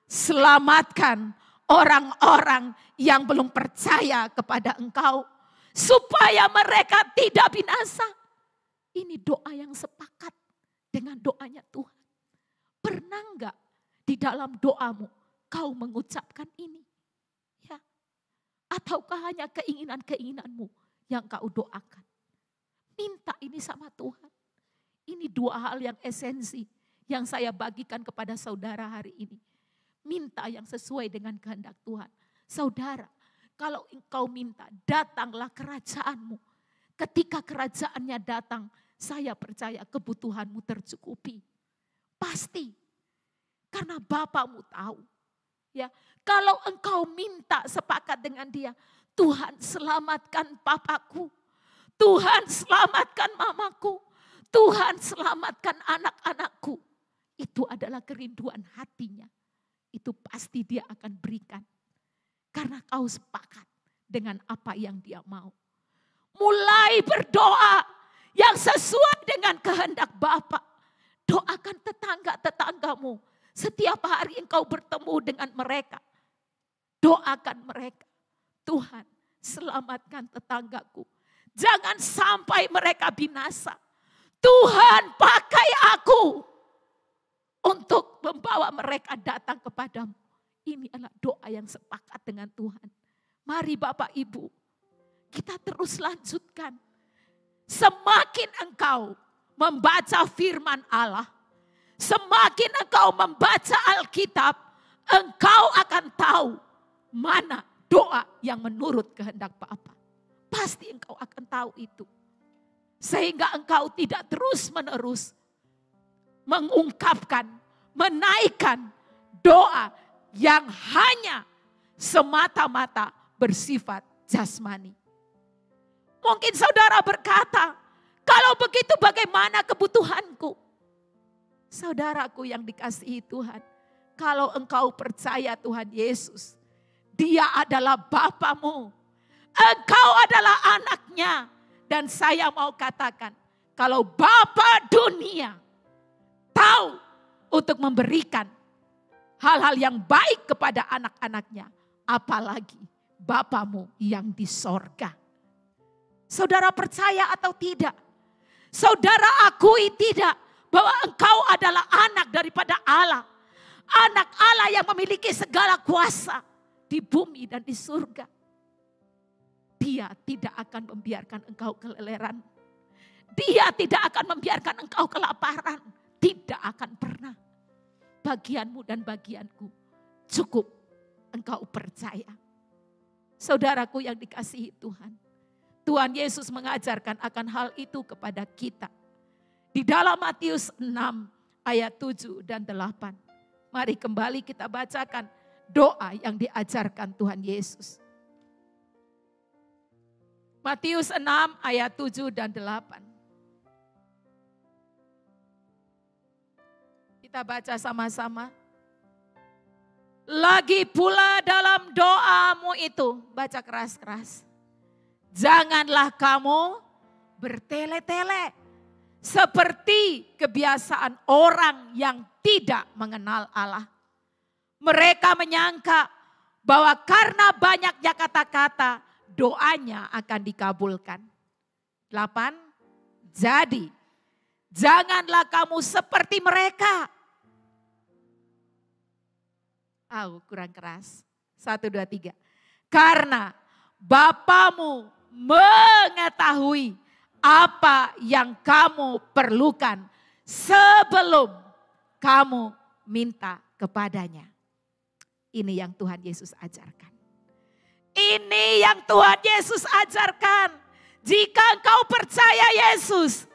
selamatkan orang-orang yang belum percaya kepada Engkau. Supaya mereka tidak binasa. Ini doa yang sepakat dengan doanya Tuhan. Pernah enggak di dalam doamu kau mengucapkan ini? Ya. Ataukah hanya keinginan-keinginanmu yang kau doakan? Minta ini sama Tuhan. Ini 2 hal yang esensi yang saya bagikan kepada saudara hari ini. Minta yang sesuai dengan kehendak Tuhan. Saudara, kalau engkau minta, datanglah kerajaanmu. Ketika kerajaannya datang, saya percaya kebutuhanmu tercukupi. Pasti. Karena Bapamu tahu. Ya, kalau engkau minta sepakat dengan Dia, Tuhan selamatkan papaku. Tuhan selamatkan mamaku. Tuhan selamatkan anak-anakku. Itu adalah kerinduan hatinya. Itu pasti dia akan berikan. Karena kau sepakat dengan apa yang dia mau. Mulai berdoa yang sesuai dengan kehendak Bapa. Doakan tetangga-tetanggamu. Setiap hari engkau bertemu dengan mereka. Doakan mereka. Tuhan, selamatkan tetanggaku. Jangan sampai mereka binasa. Tuhan, pakai aku untuk membawa mereka datang kepadamu. Ini adalah doa yang sepakat dengan Tuhan. Mari Bapak Ibu, kita terus lanjutkan. Semakin engkau membaca firman Allah, semakin engkau membaca Alkitab, engkau akan tahu mana doa yang menurut kehendak Bapa. Pasti engkau akan tahu itu. Sehingga engkau tidak terus-menerus mengungkapkan, menaikkan doa yang hanya semata-mata bersifat jasmani. Mungkin saudara berkata, kalau begitu bagaimana kebutuhanku? Saudaraku yang dikasihi Tuhan, kalau engkau percaya Tuhan Yesus, Dia adalah Bapamu, engkau adalah anaknya. Dan saya mau katakan, kalau Bapa dunia tahu untuk memberikan hal-hal yang baik kepada anak-anaknya, apalagi Bapamu yang di sorga. Saudara percaya atau tidak? Saudara akui tidak bahwa engkau adalah anak daripada Allah. Anak Allah yang memiliki segala kuasa di bumi dan di surga. Dia tidak akan membiarkan engkau keleleran. Dia tidak akan membiarkan engkau kelaparan. Tidak akan pernah. Bagianmu dan bagianku cukup engkau percaya. Saudaraku yang dikasihi Tuhan. Tuhan Yesus mengajarkan akan hal itu kepada kita. Di dalam Matius 6 ayat 7 dan 8. Mari kembali kita bacakan doa yang diajarkan Tuhan Yesus. Matius 6 ayat 7 dan 8. Kita baca sama-sama. Lagi pula dalam doamu itu, baca keras-keras. Janganlah kamu bertele-tele seperti kebiasaan orang yang tidak mengenal Allah. Mereka menyangka bahwa karena banyaknya kata-kata, doanya akan dikabulkan. 8. Jadi, janganlah kamu seperti mereka. Kurang keras. 1, 2, 3. Karena Bapamu mengetahui apa yang kamu perlukan sebelum kamu minta kepadanya. Ini yang Tuhan Yesus ajarkan. Ini yang Tuhan Yesus ajarkan. Jika engkau percaya Yesus,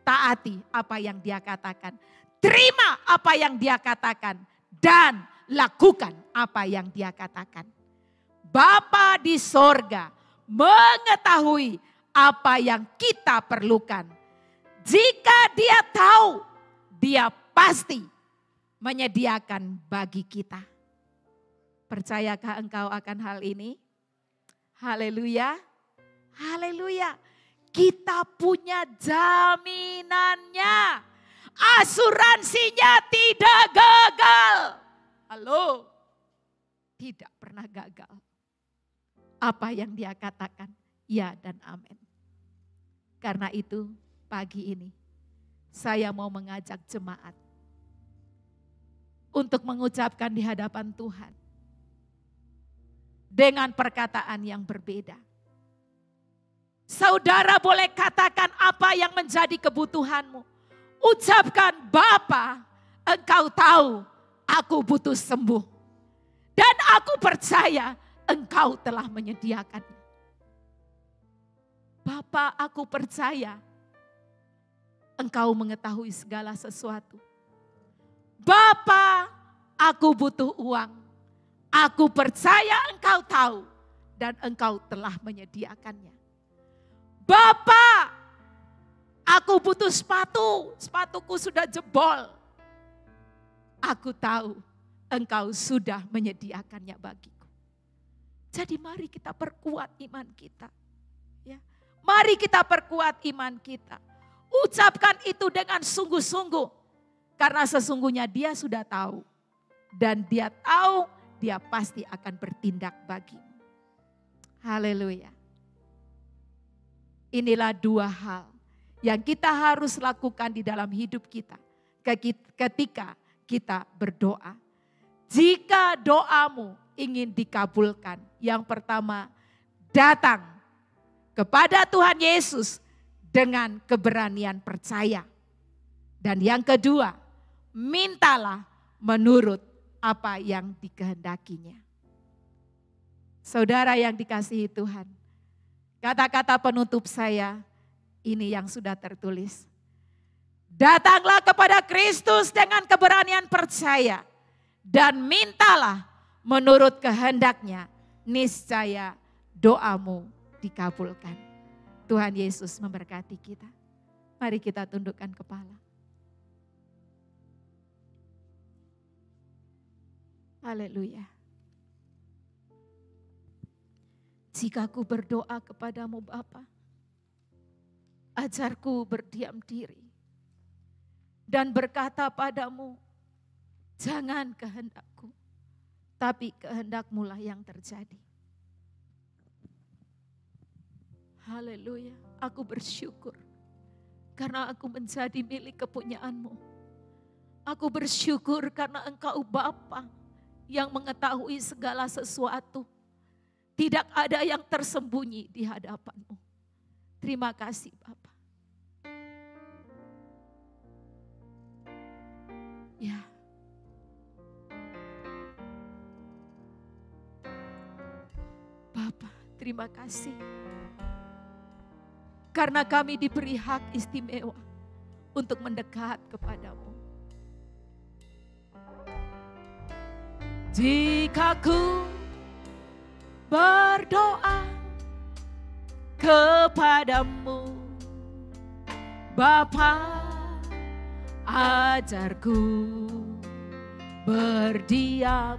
taati apa yang Dia katakan. Terima apa yang Dia katakan. Dan lakukan apa yang Dia katakan. Bapa di sorga mengetahui apa yang kita perlukan. Jika Dia tahu, Dia pasti menyediakan bagi kita. Percayakah engkau akan hal ini? Haleluya. Haleluya. Kita punya jaminannya. Asuransinya tidak gagal. Halo. Tidak pernah gagal. Apa yang Dia katakan, ya dan amin. Karena itu pagi ini saya mau mengajak jemaat untuk mengucapkan di hadapan Tuhan dengan perkataan yang berbeda. Saudara boleh katakan apa yang menjadi kebutuhanmu. Ucapkan, Bapa, Engkau tahu aku butuh sembuh. Dan aku percaya Engkau telah menyediakannya. Bapa, aku percaya Engkau mengetahui segala sesuatu. Bapa, aku butuh uang. Aku percaya Engkau tahu dan Engkau telah menyediakannya. Bapa, aku butuh sepatu, sepatuku sudah jebol. Aku tahu Engkau sudah menyediakannya bagiku. Jadi mari kita perkuat iman kita. Ya. Mari kita perkuat iman kita. Ucapkan itu dengan sungguh-sungguh. Karena sesungguhnya dia sudah tahu. Dan dia tahu dia pasti akan bertindak bagimu. Haleluya. Inilah dua hal yang kita harus lakukan di dalam hidup kita ketika kita berdoa. Jika doamu ingin dikabulkan, yang pertama datang kepada Tuhan Yesus dengan keberanian percaya. Dan yang kedua, mintalah menurut apa yang dikehendakinya. Saudara yang dikasihi Tuhan, kata-kata penutup saya ini yang sudah tertulis. Datanglah kepada Kristus dengan keberanian percaya dan mintalah menurut kehendaknya, niscaya doamu dikabulkan. Tuhan Yesus memberkati kita. Mari kita tundukkan kepala. Haleluya. Jika aku berdoa kepadamu Bapa, ajarku berdiam diri dan berkata padamu, jangan kehendakku, tapi kehendakmu lah yang terjadi. Haleluya, aku bersyukur karena aku menjadi milik kepunyaanmu. Aku bersyukur karena Engkau Bapa yang mengetahui segala sesuatu. Tidak ada yang tersembunyi di hadapan-Mu. Terima kasih Bapa. Ya. Bapa, terima kasih. Karena kami diberi hak istimewa untuk mendekat kepadamu. Jika ku berdoa kepadamu, Bapa, ajarku berdiam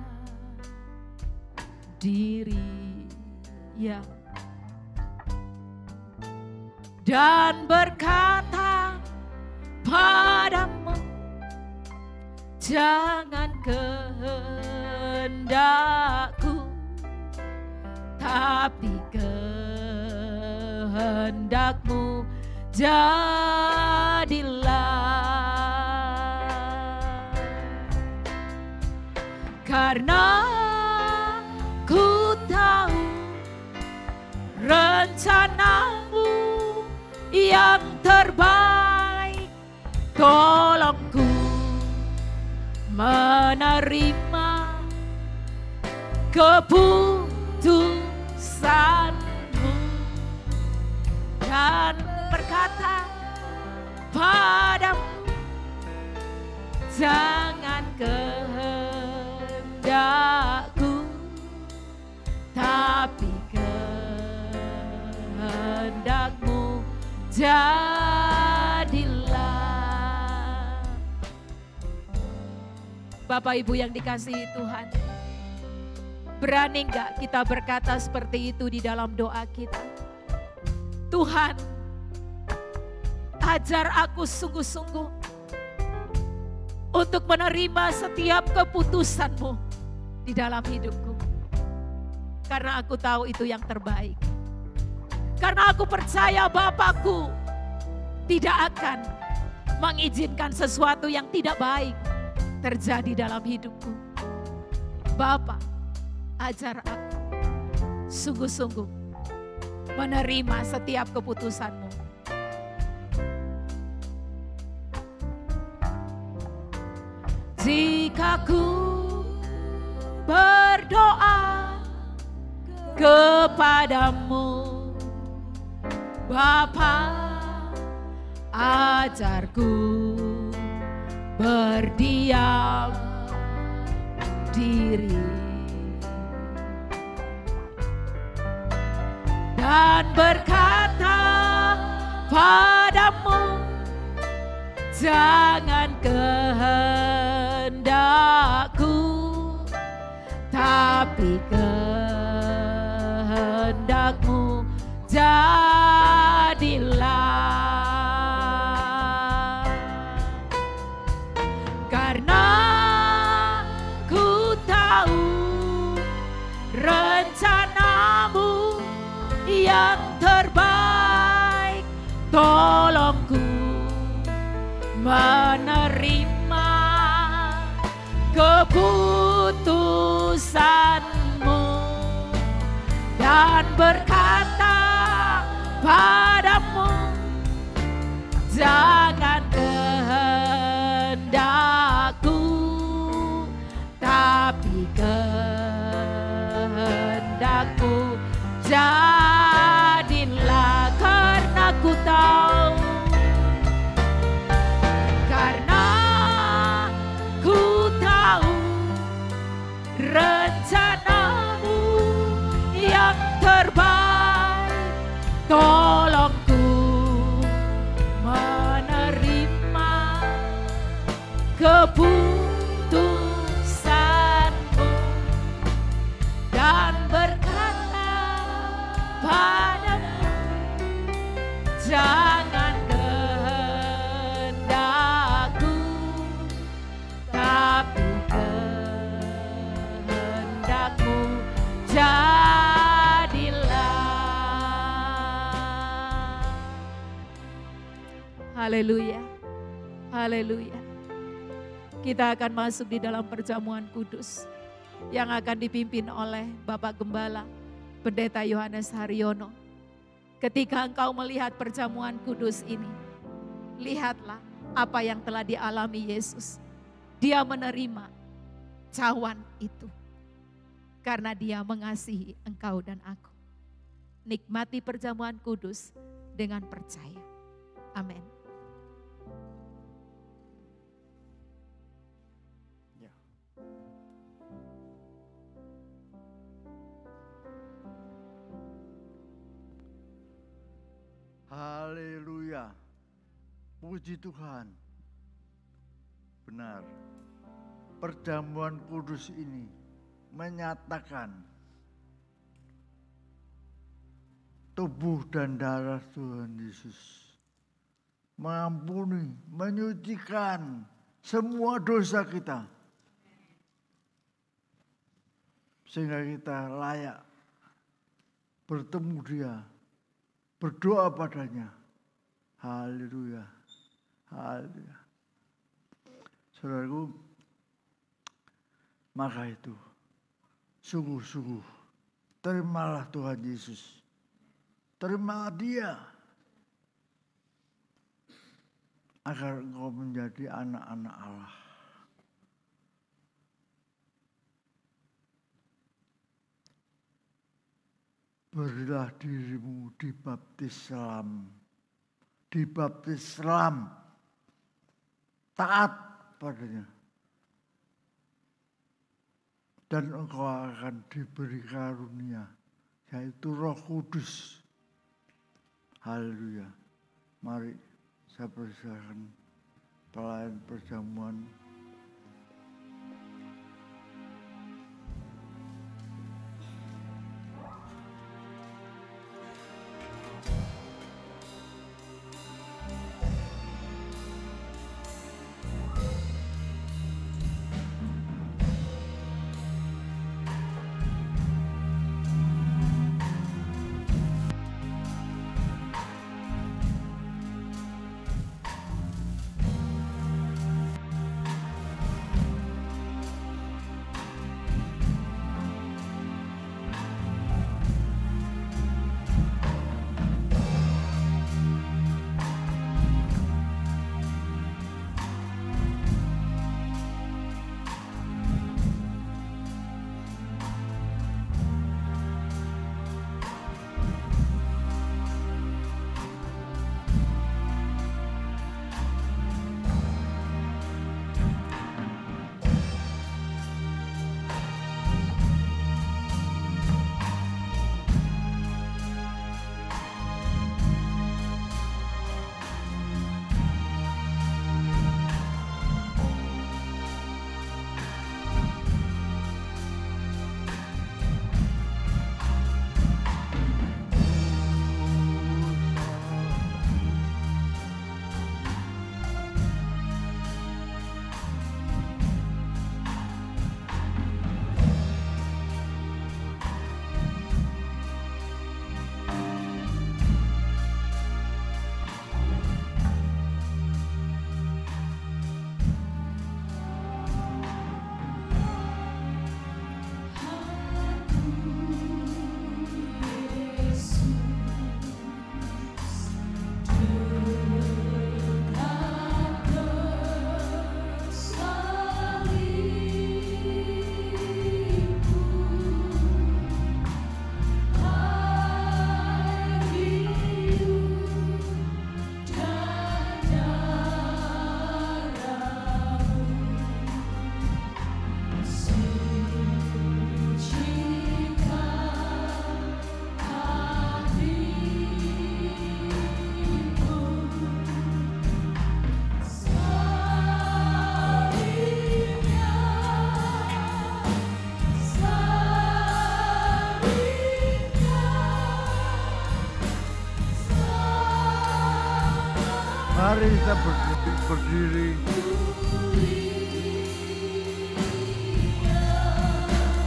diri, ya, dan berkata padamu, jangan kehendakku, tapi kehendakmu jadilah. Karena ku tahu rencanamu yang terbaik, tolongku menerima keputusanmu dan berkata padamu, jangan kehendakku, tapi kehendakmu jadilah. Bapak Ibu yang dikasihi Tuhan, berani enggak kita berkata seperti itu di dalam doa kita? Tuhan, ajar aku sungguh-sungguh untuk menerima setiap keputusan-Mu di dalam hidupku. Karena aku tahu itu yang terbaik. Karena aku percaya Bapakku tidak akan mengizinkan sesuatu yang tidak baik terjadi dalam hidupku. Bapa, ajar aku sungguh-sungguh menerima setiap keputusan-Mu. Jika ku berdoa kepadamu, Bapa, ajarku berdiam diri dan berkata padamu, jangan kehendakku, tapi kehendakmu jadilah. Karena ku tahu rencanamu yang terbaik, tolongku menerima keputusanmu dan berkata padamu, jangan kehendakku, tapi kehendakku jadilah. Karena ku tahu, karena ku tahu rencanamu yang terbaik, tolongku menerima keputusanmu dan berkata padamu, jangan kehendakku, tapi kehendakmu jadilah. Haleluya, haleluya. Kita akan masuk di dalam perjamuan kudus yang akan dipimpin oleh Bapak Gembala Pendeta Yohanes Haryono. Ketika engkau melihat perjamuan kudus ini, lihatlah apa yang telah dialami Yesus. Dia menerima cawan itu karena dia mengasihi engkau dan aku. Nikmati perjamuan kudus dengan percaya. Amin. Haleluya, puji Tuhan. Benar, perjamuan kudus ini menyatakan tubuh dan darah Tuhan Yesus mengampuni, menyucikan semua dosa kita, sehingga kita layak bertemu Dia, berdoa padanya. Haleluya, haleluya. Saudaraku, maka itu sungguh-sungguh terimalah Tuhan Yesus, terimalah Dia, agar engkau menjadi anak-anak Allah. Berilah dirimu dibaptis selam, taat padanya, dan engkau akan diberi karunia, yaitu Roh Kudus. Haleluya. Mari saya persilakan pelayan perjamuan. Mari kita berdiri.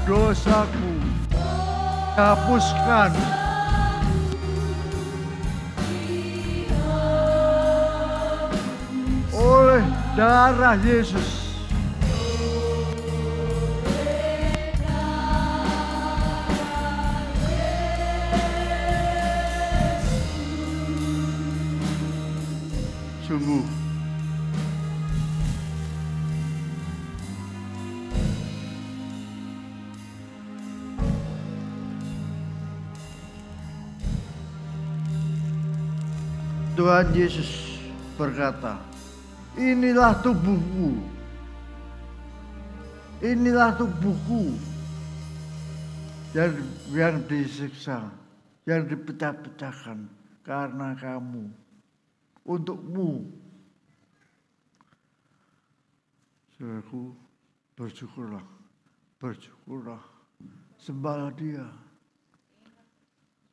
Dosaku hapuskan. Oleh darah Yesus. Sungguh Tuhan Yesus berkata, inilah tubuhku, inilah tubuhku yang disiksa, yang dipecah-pecahkan karena kamu, untukmu. Saudaraku, bersyukurlah, bersyukurlah, sembahlah Dia.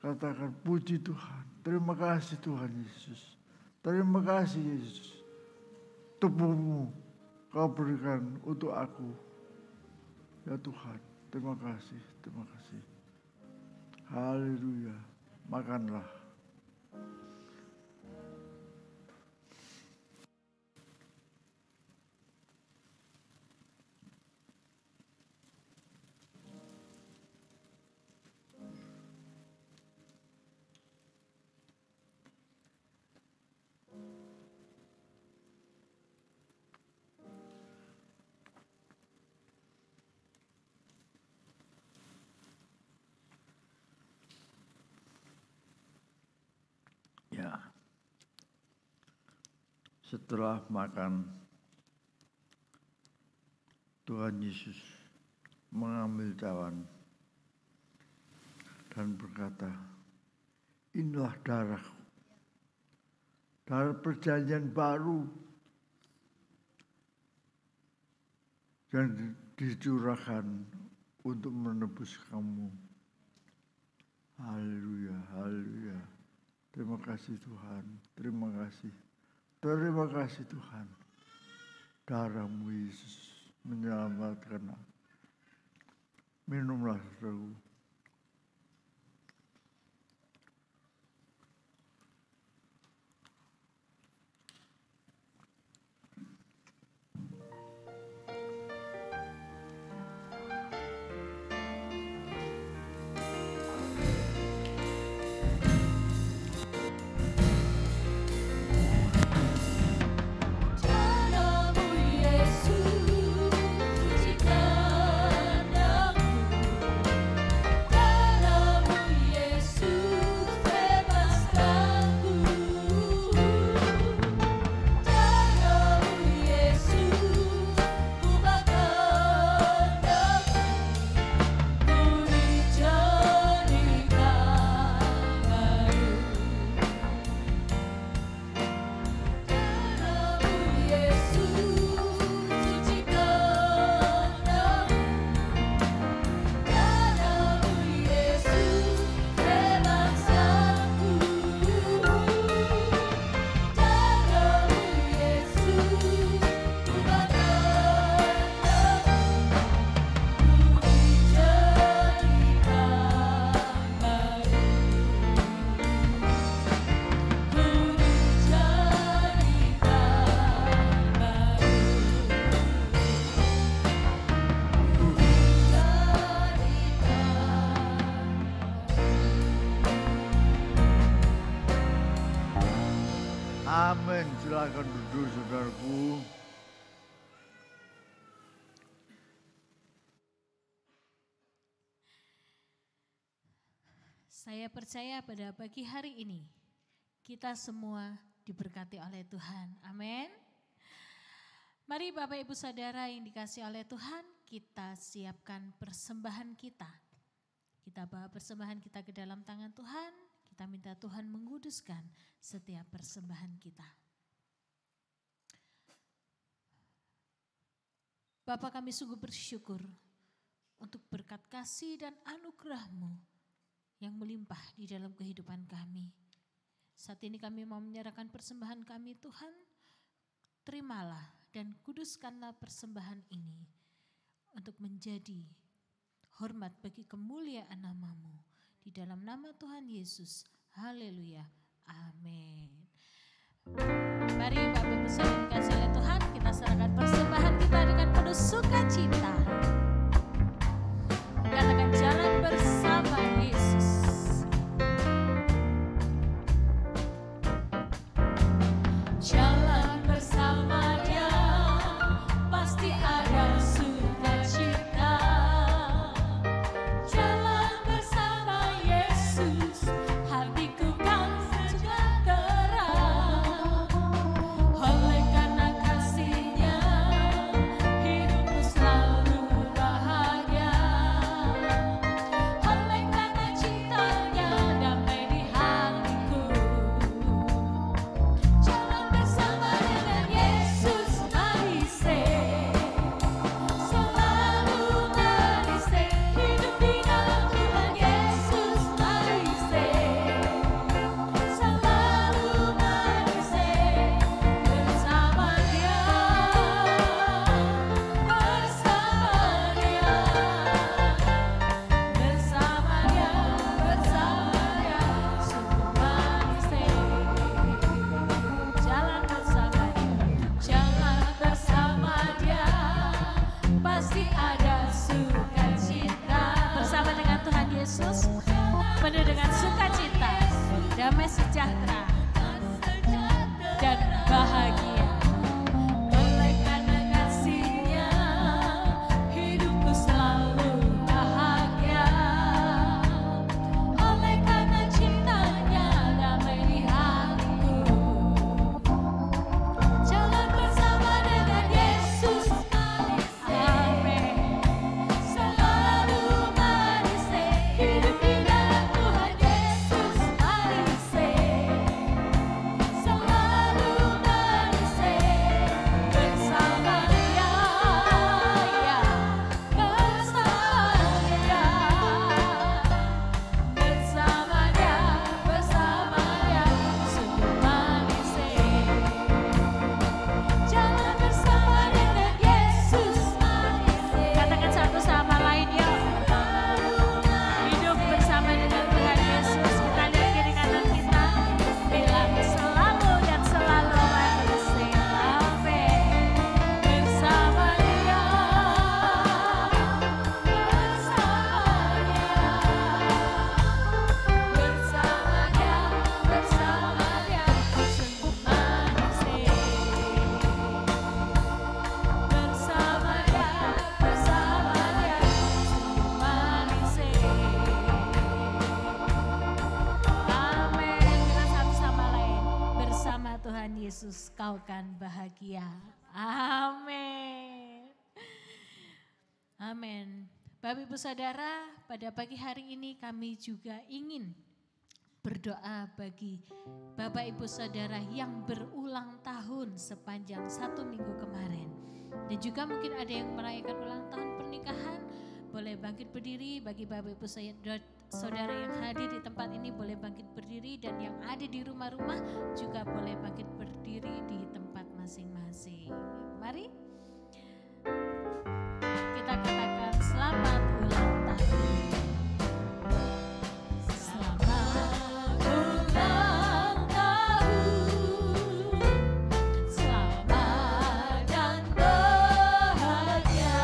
Katakan puji Tuhan, terima kasih Tuhan Yesus, terima kasih Yesus. Tubuhmu kau berikan untuk aku, ya Tuhan, terima kasih, terima kasih. Haleluya, makanlah. Ya, setelah makan, Tuhan Yesus mengambil cawan dan berkata, inilah darahku, darah perjanjian baru yang dicurahkan untuk menebus kamu. Haleluya, haleluya. Terima kasih Tuhan, terima kasih. Terima kasih Tuhan. Darah-Mu Yesus menyelamatkan aku. Minumlah saudaraku. Amin. Silakan duduk saudaraku. Saya percaya pada pagi hari ini kita semua diberkati oleh Tuhan. Amin. Mari Bapak Ibu Saudara yang dikasihi oleh Tuhan, kita siapkan persembahan kita. Kita bawa persembahan kita ke dalam tangan Tuhan. Kita minta Tuhan menguduskan setiap persembahan kita. Bapa, kami sungguh bersyukur untuk berkat kasih dan anugerah-Mu yang melimpah di dalam kehidupan kami. Saat ini kami mau menyerahkan persembahan kami Tuhan. Terimalah dan kuduskanlah persembahan ini untuk menjadi hormat bagi kemuliaan nama-Mu. Di dalam nama Tuhan Yesus. Haleluya. Amin. Mari Bapak Ibu saudara kasih oleh Tuhan, kita serahkan persembahan kita dengan penuh sukacita. Katakan jalan bersama Yesus. Jalan bersama Dia, pasti ada sukacita. Jalan bersama Yesus, hatiku kan sejahtera. Oleh karena kasih-Nya, hidupku selalu bahagia. Oleh karena cinta-Nya, damai di hatiku. Jalan bersama dengan Yesus, mari say. Selalu mari say. Hidup di dalam Tuhan Yesus, mari say. Selalu mari say. Bersama Dia, bersama Dia, bersama Dia, bersama Dia. Sungguh mari say. Jalan bersama Dia, jalan bersama Dia, pasti ada sukacita. Bersama dengan Tuhan Yesus, penuh dengan sukacita, damai sejahtera, dan bahagia. Oleh karena kasih-Nya, hidupku selalu bahagia. Oleh karena cinta-Nya, damai di hatiku. Jalan bersama dengan Yesus, amin. Selalu mari say. Hidup di dalam Tuhan Yesus, mari say. Selalu mari say. Bersama Dia, ya. Bersama Dia. Bersama Dia, bersama Dia. Sungguh mari say. Jalan bersama dengan Yesus, mari say. Katakan satu sama lain yuk. Hidup bersama dengan Tuhan Yesus. Kita lihat kiri kanan kita. Bilang selalu dan selalu mari say. Amin. Bersama Dia, bersama Dia, bersama Dia, bersama Dia. Sungguh mari say. Bersama Dia, bersama Dia, sungguh mari say. Amin. Kita satu sama lain. Bersama Tuhan Yesus kau kan bahagia. Amin. Amin. Bapak Ibu Saudara, pada pagi hari ini kami juga ingin berdoa bagi Bapak Ibu Saudara yang berulang tahun sepanjang 1 minggu kemarin. Dan juga mungkin ada yang merayakan ulang tahun pernikahan, boleh bangkit berdiri. Bagi Bapak Ibu Saudara yang hadir di tempat ini boleh bangkit berdiri, dan yang ada di rumah-rumah juga boleh bangkit berdiri di tempat masing-masing. Mari kita katakan selamat ulang tahun. Selamat ulang tahun, selamat dan bahagia.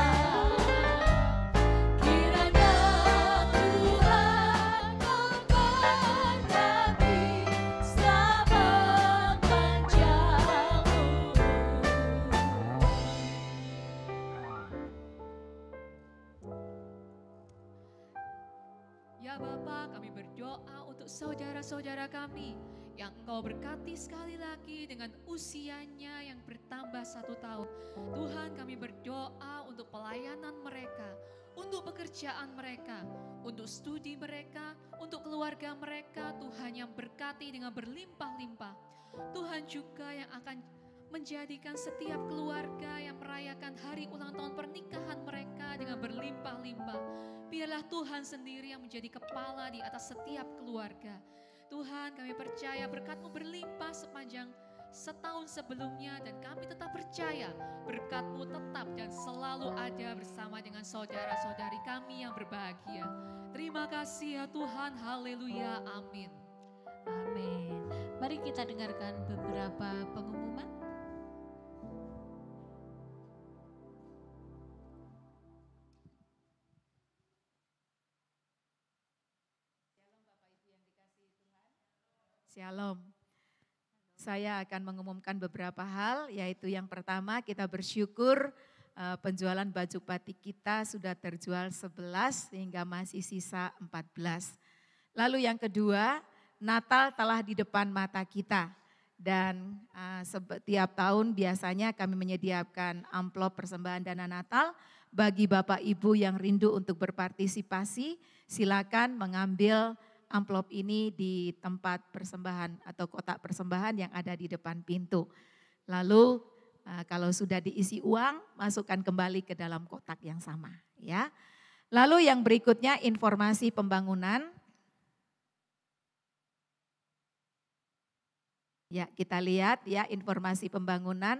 Kiranya Tuhan memberkati selamat panjang umur. Ya Bapa, kami berdoa untuk saudara-saudara kami yang Engkau berkati sekali lagi dengan usianya yang bertambah 1 tahun. Tuhan, kami berdoa untuk pelayanan mereka, untuk pekerjaan mereka, untuk studi mereka, untuk keluarga mereka. Tuhan yang berkati dengan berlimpah-limpah. Tuhan juga yang akan menjadikan setiap keluarga yang merayakan hari ulang tahun pernikahan mereka dengan berlimpah-limpah. Biarlah Tuhan sendiri yang menjadi kepala di atas setiap keluarga. Tuhan, kami percaya berkat-Mu berlimpah sepanjang setahun sebelumnya dan kami tetap percaya berkat-Mu tetap dan selalu ada bersama dengan saudara-saudari kami yang berbahagia. Terima kasih ya Tuhan, haleluya, amin. Amin. Mari kita dengarkan beberapa pengumuman. Shalom. Saya akan mengumumkan beberapa hal, yaitu yang pertama kita bersyukur penjualan baju batik kita sudah terjual 11 sehingga masih sisa 14. Lalu yang kedua, Natal telah di depan mata kita dan setiap tahun biasanya kami menyediakan amplop persembahan dana Natal bagi Bapak Ibu yang rindu untuk berpartisipasi. Silakan mengambil amplop ini di tempat persembahan atau kotak persembahan yang ada di depan pintu. Lalu kalau sudah diisi uang, masukkan kembali ke dalam kotak yang sama, ya. Lalu yang berikutnya informasi pembangunan. Ya, kita lihat ya informasi pembangunan.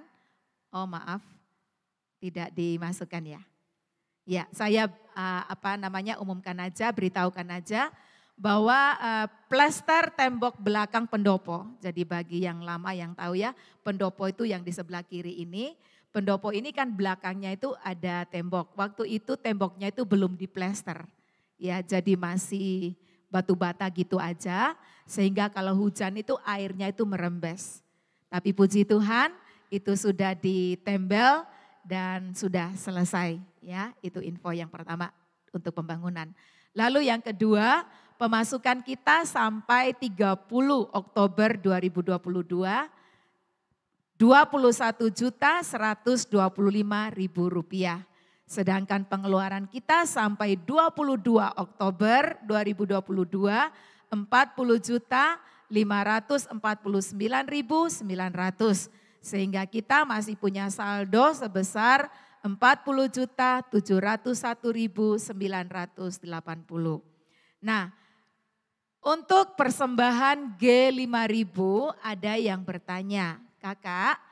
Oh, maaf. Tidak dimasukkan ya. Ya, saya umumkan aja, beritahukan aja bahwa plester tembok belakang pendopo. Jadi bagi yang lama yang tahu ya, pendopo itu yang di sebelah kiri ini. Pendopo ini kan belakangnya itu ada tembok. Waktu itu temboknya itu belum diplester. Ya, jadi masih batu bata gitu aja. Sehingga kalau hujan itu airnya itu merembes. Tapi puji Tuhan itu sudah ditembel dan sudah selesai. Ya, itu info yang pertama untuk pembangunan. Lalu yang kedua, pemasukan kita sampai 30 Oktober 2022, 21.125.000 rupiah. Sedangkan pengeluaran kita sampai 22 Oktober 2022, 40.549.900. Sehingga kita masih punya saldo sebesar 40.701.980. Nah, untuk persembahan G5.000 ada yang bertanya, Kakak,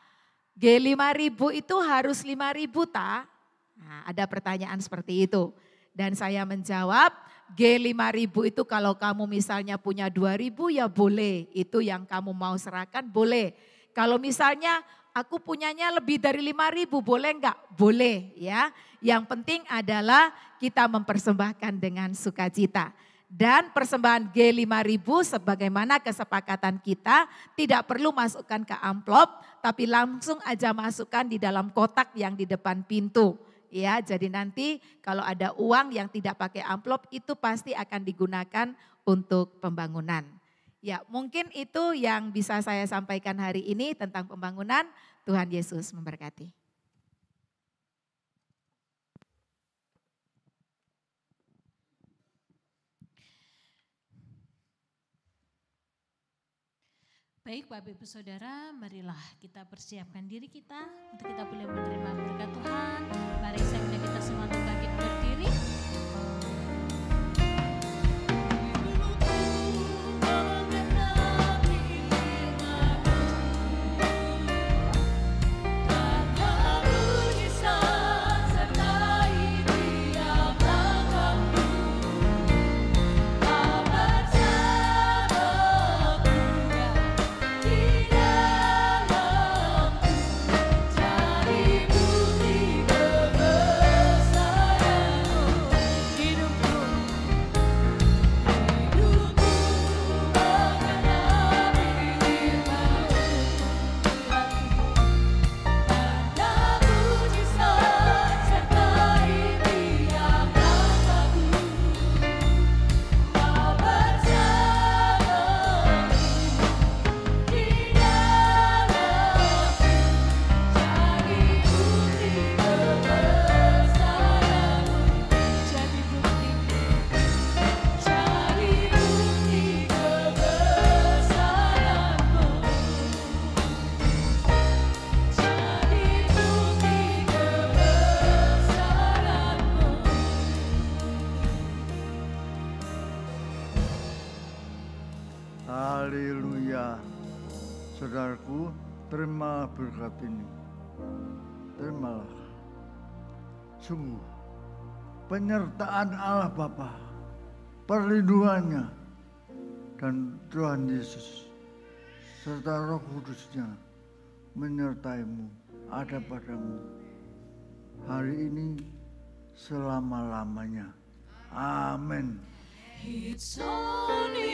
G5.000 itu harus 5.000 tak? Nah, ada pertanyaan seperti itu. Dan saya menjawab, G5.000 itu kalau kamu misalnya punya 2.000 ya boleh, itu yang kamu mau serahkan boleh. Kalau misalnya aku punyanya lebih dari 5.000 boleh enggak? Boleh ya. Yang penting adalah kita mempersembahkan dengan sukacita. Dan persembahan G5.000 sebagaimana kesepakatan kita tidak perlu masukkan ke amplop, tapi langsung aja masukkan di dalam kotak yang di depan pintu. Ya, jadi nanti kalau ada uang yang tidak pakai amplop itu pasti akan digunakan untuk pembangunan. Ya, mungkin itu yang bisa saya sampaikan hari ini tentang pembangunan. Tuhan Yesus memberkati. Baik Bapak Ibu Saudara, marilah kita persiapkan diri kita untuk kita boleh menerima berkat Tuhan. Mari saya undang kita semua untuk bangkit berdiri. Jadi bukti kebesaran Haleluya. Saudaraku, terimalah berkat ini. Terimalah. Sungguh, penyertaan Allah Bapa, perlindungannya, dan Tuhan Yesus, serta Roh Kudusnya menyertaimu, ada padamu hari ini selama-lamanya. Amin. It's only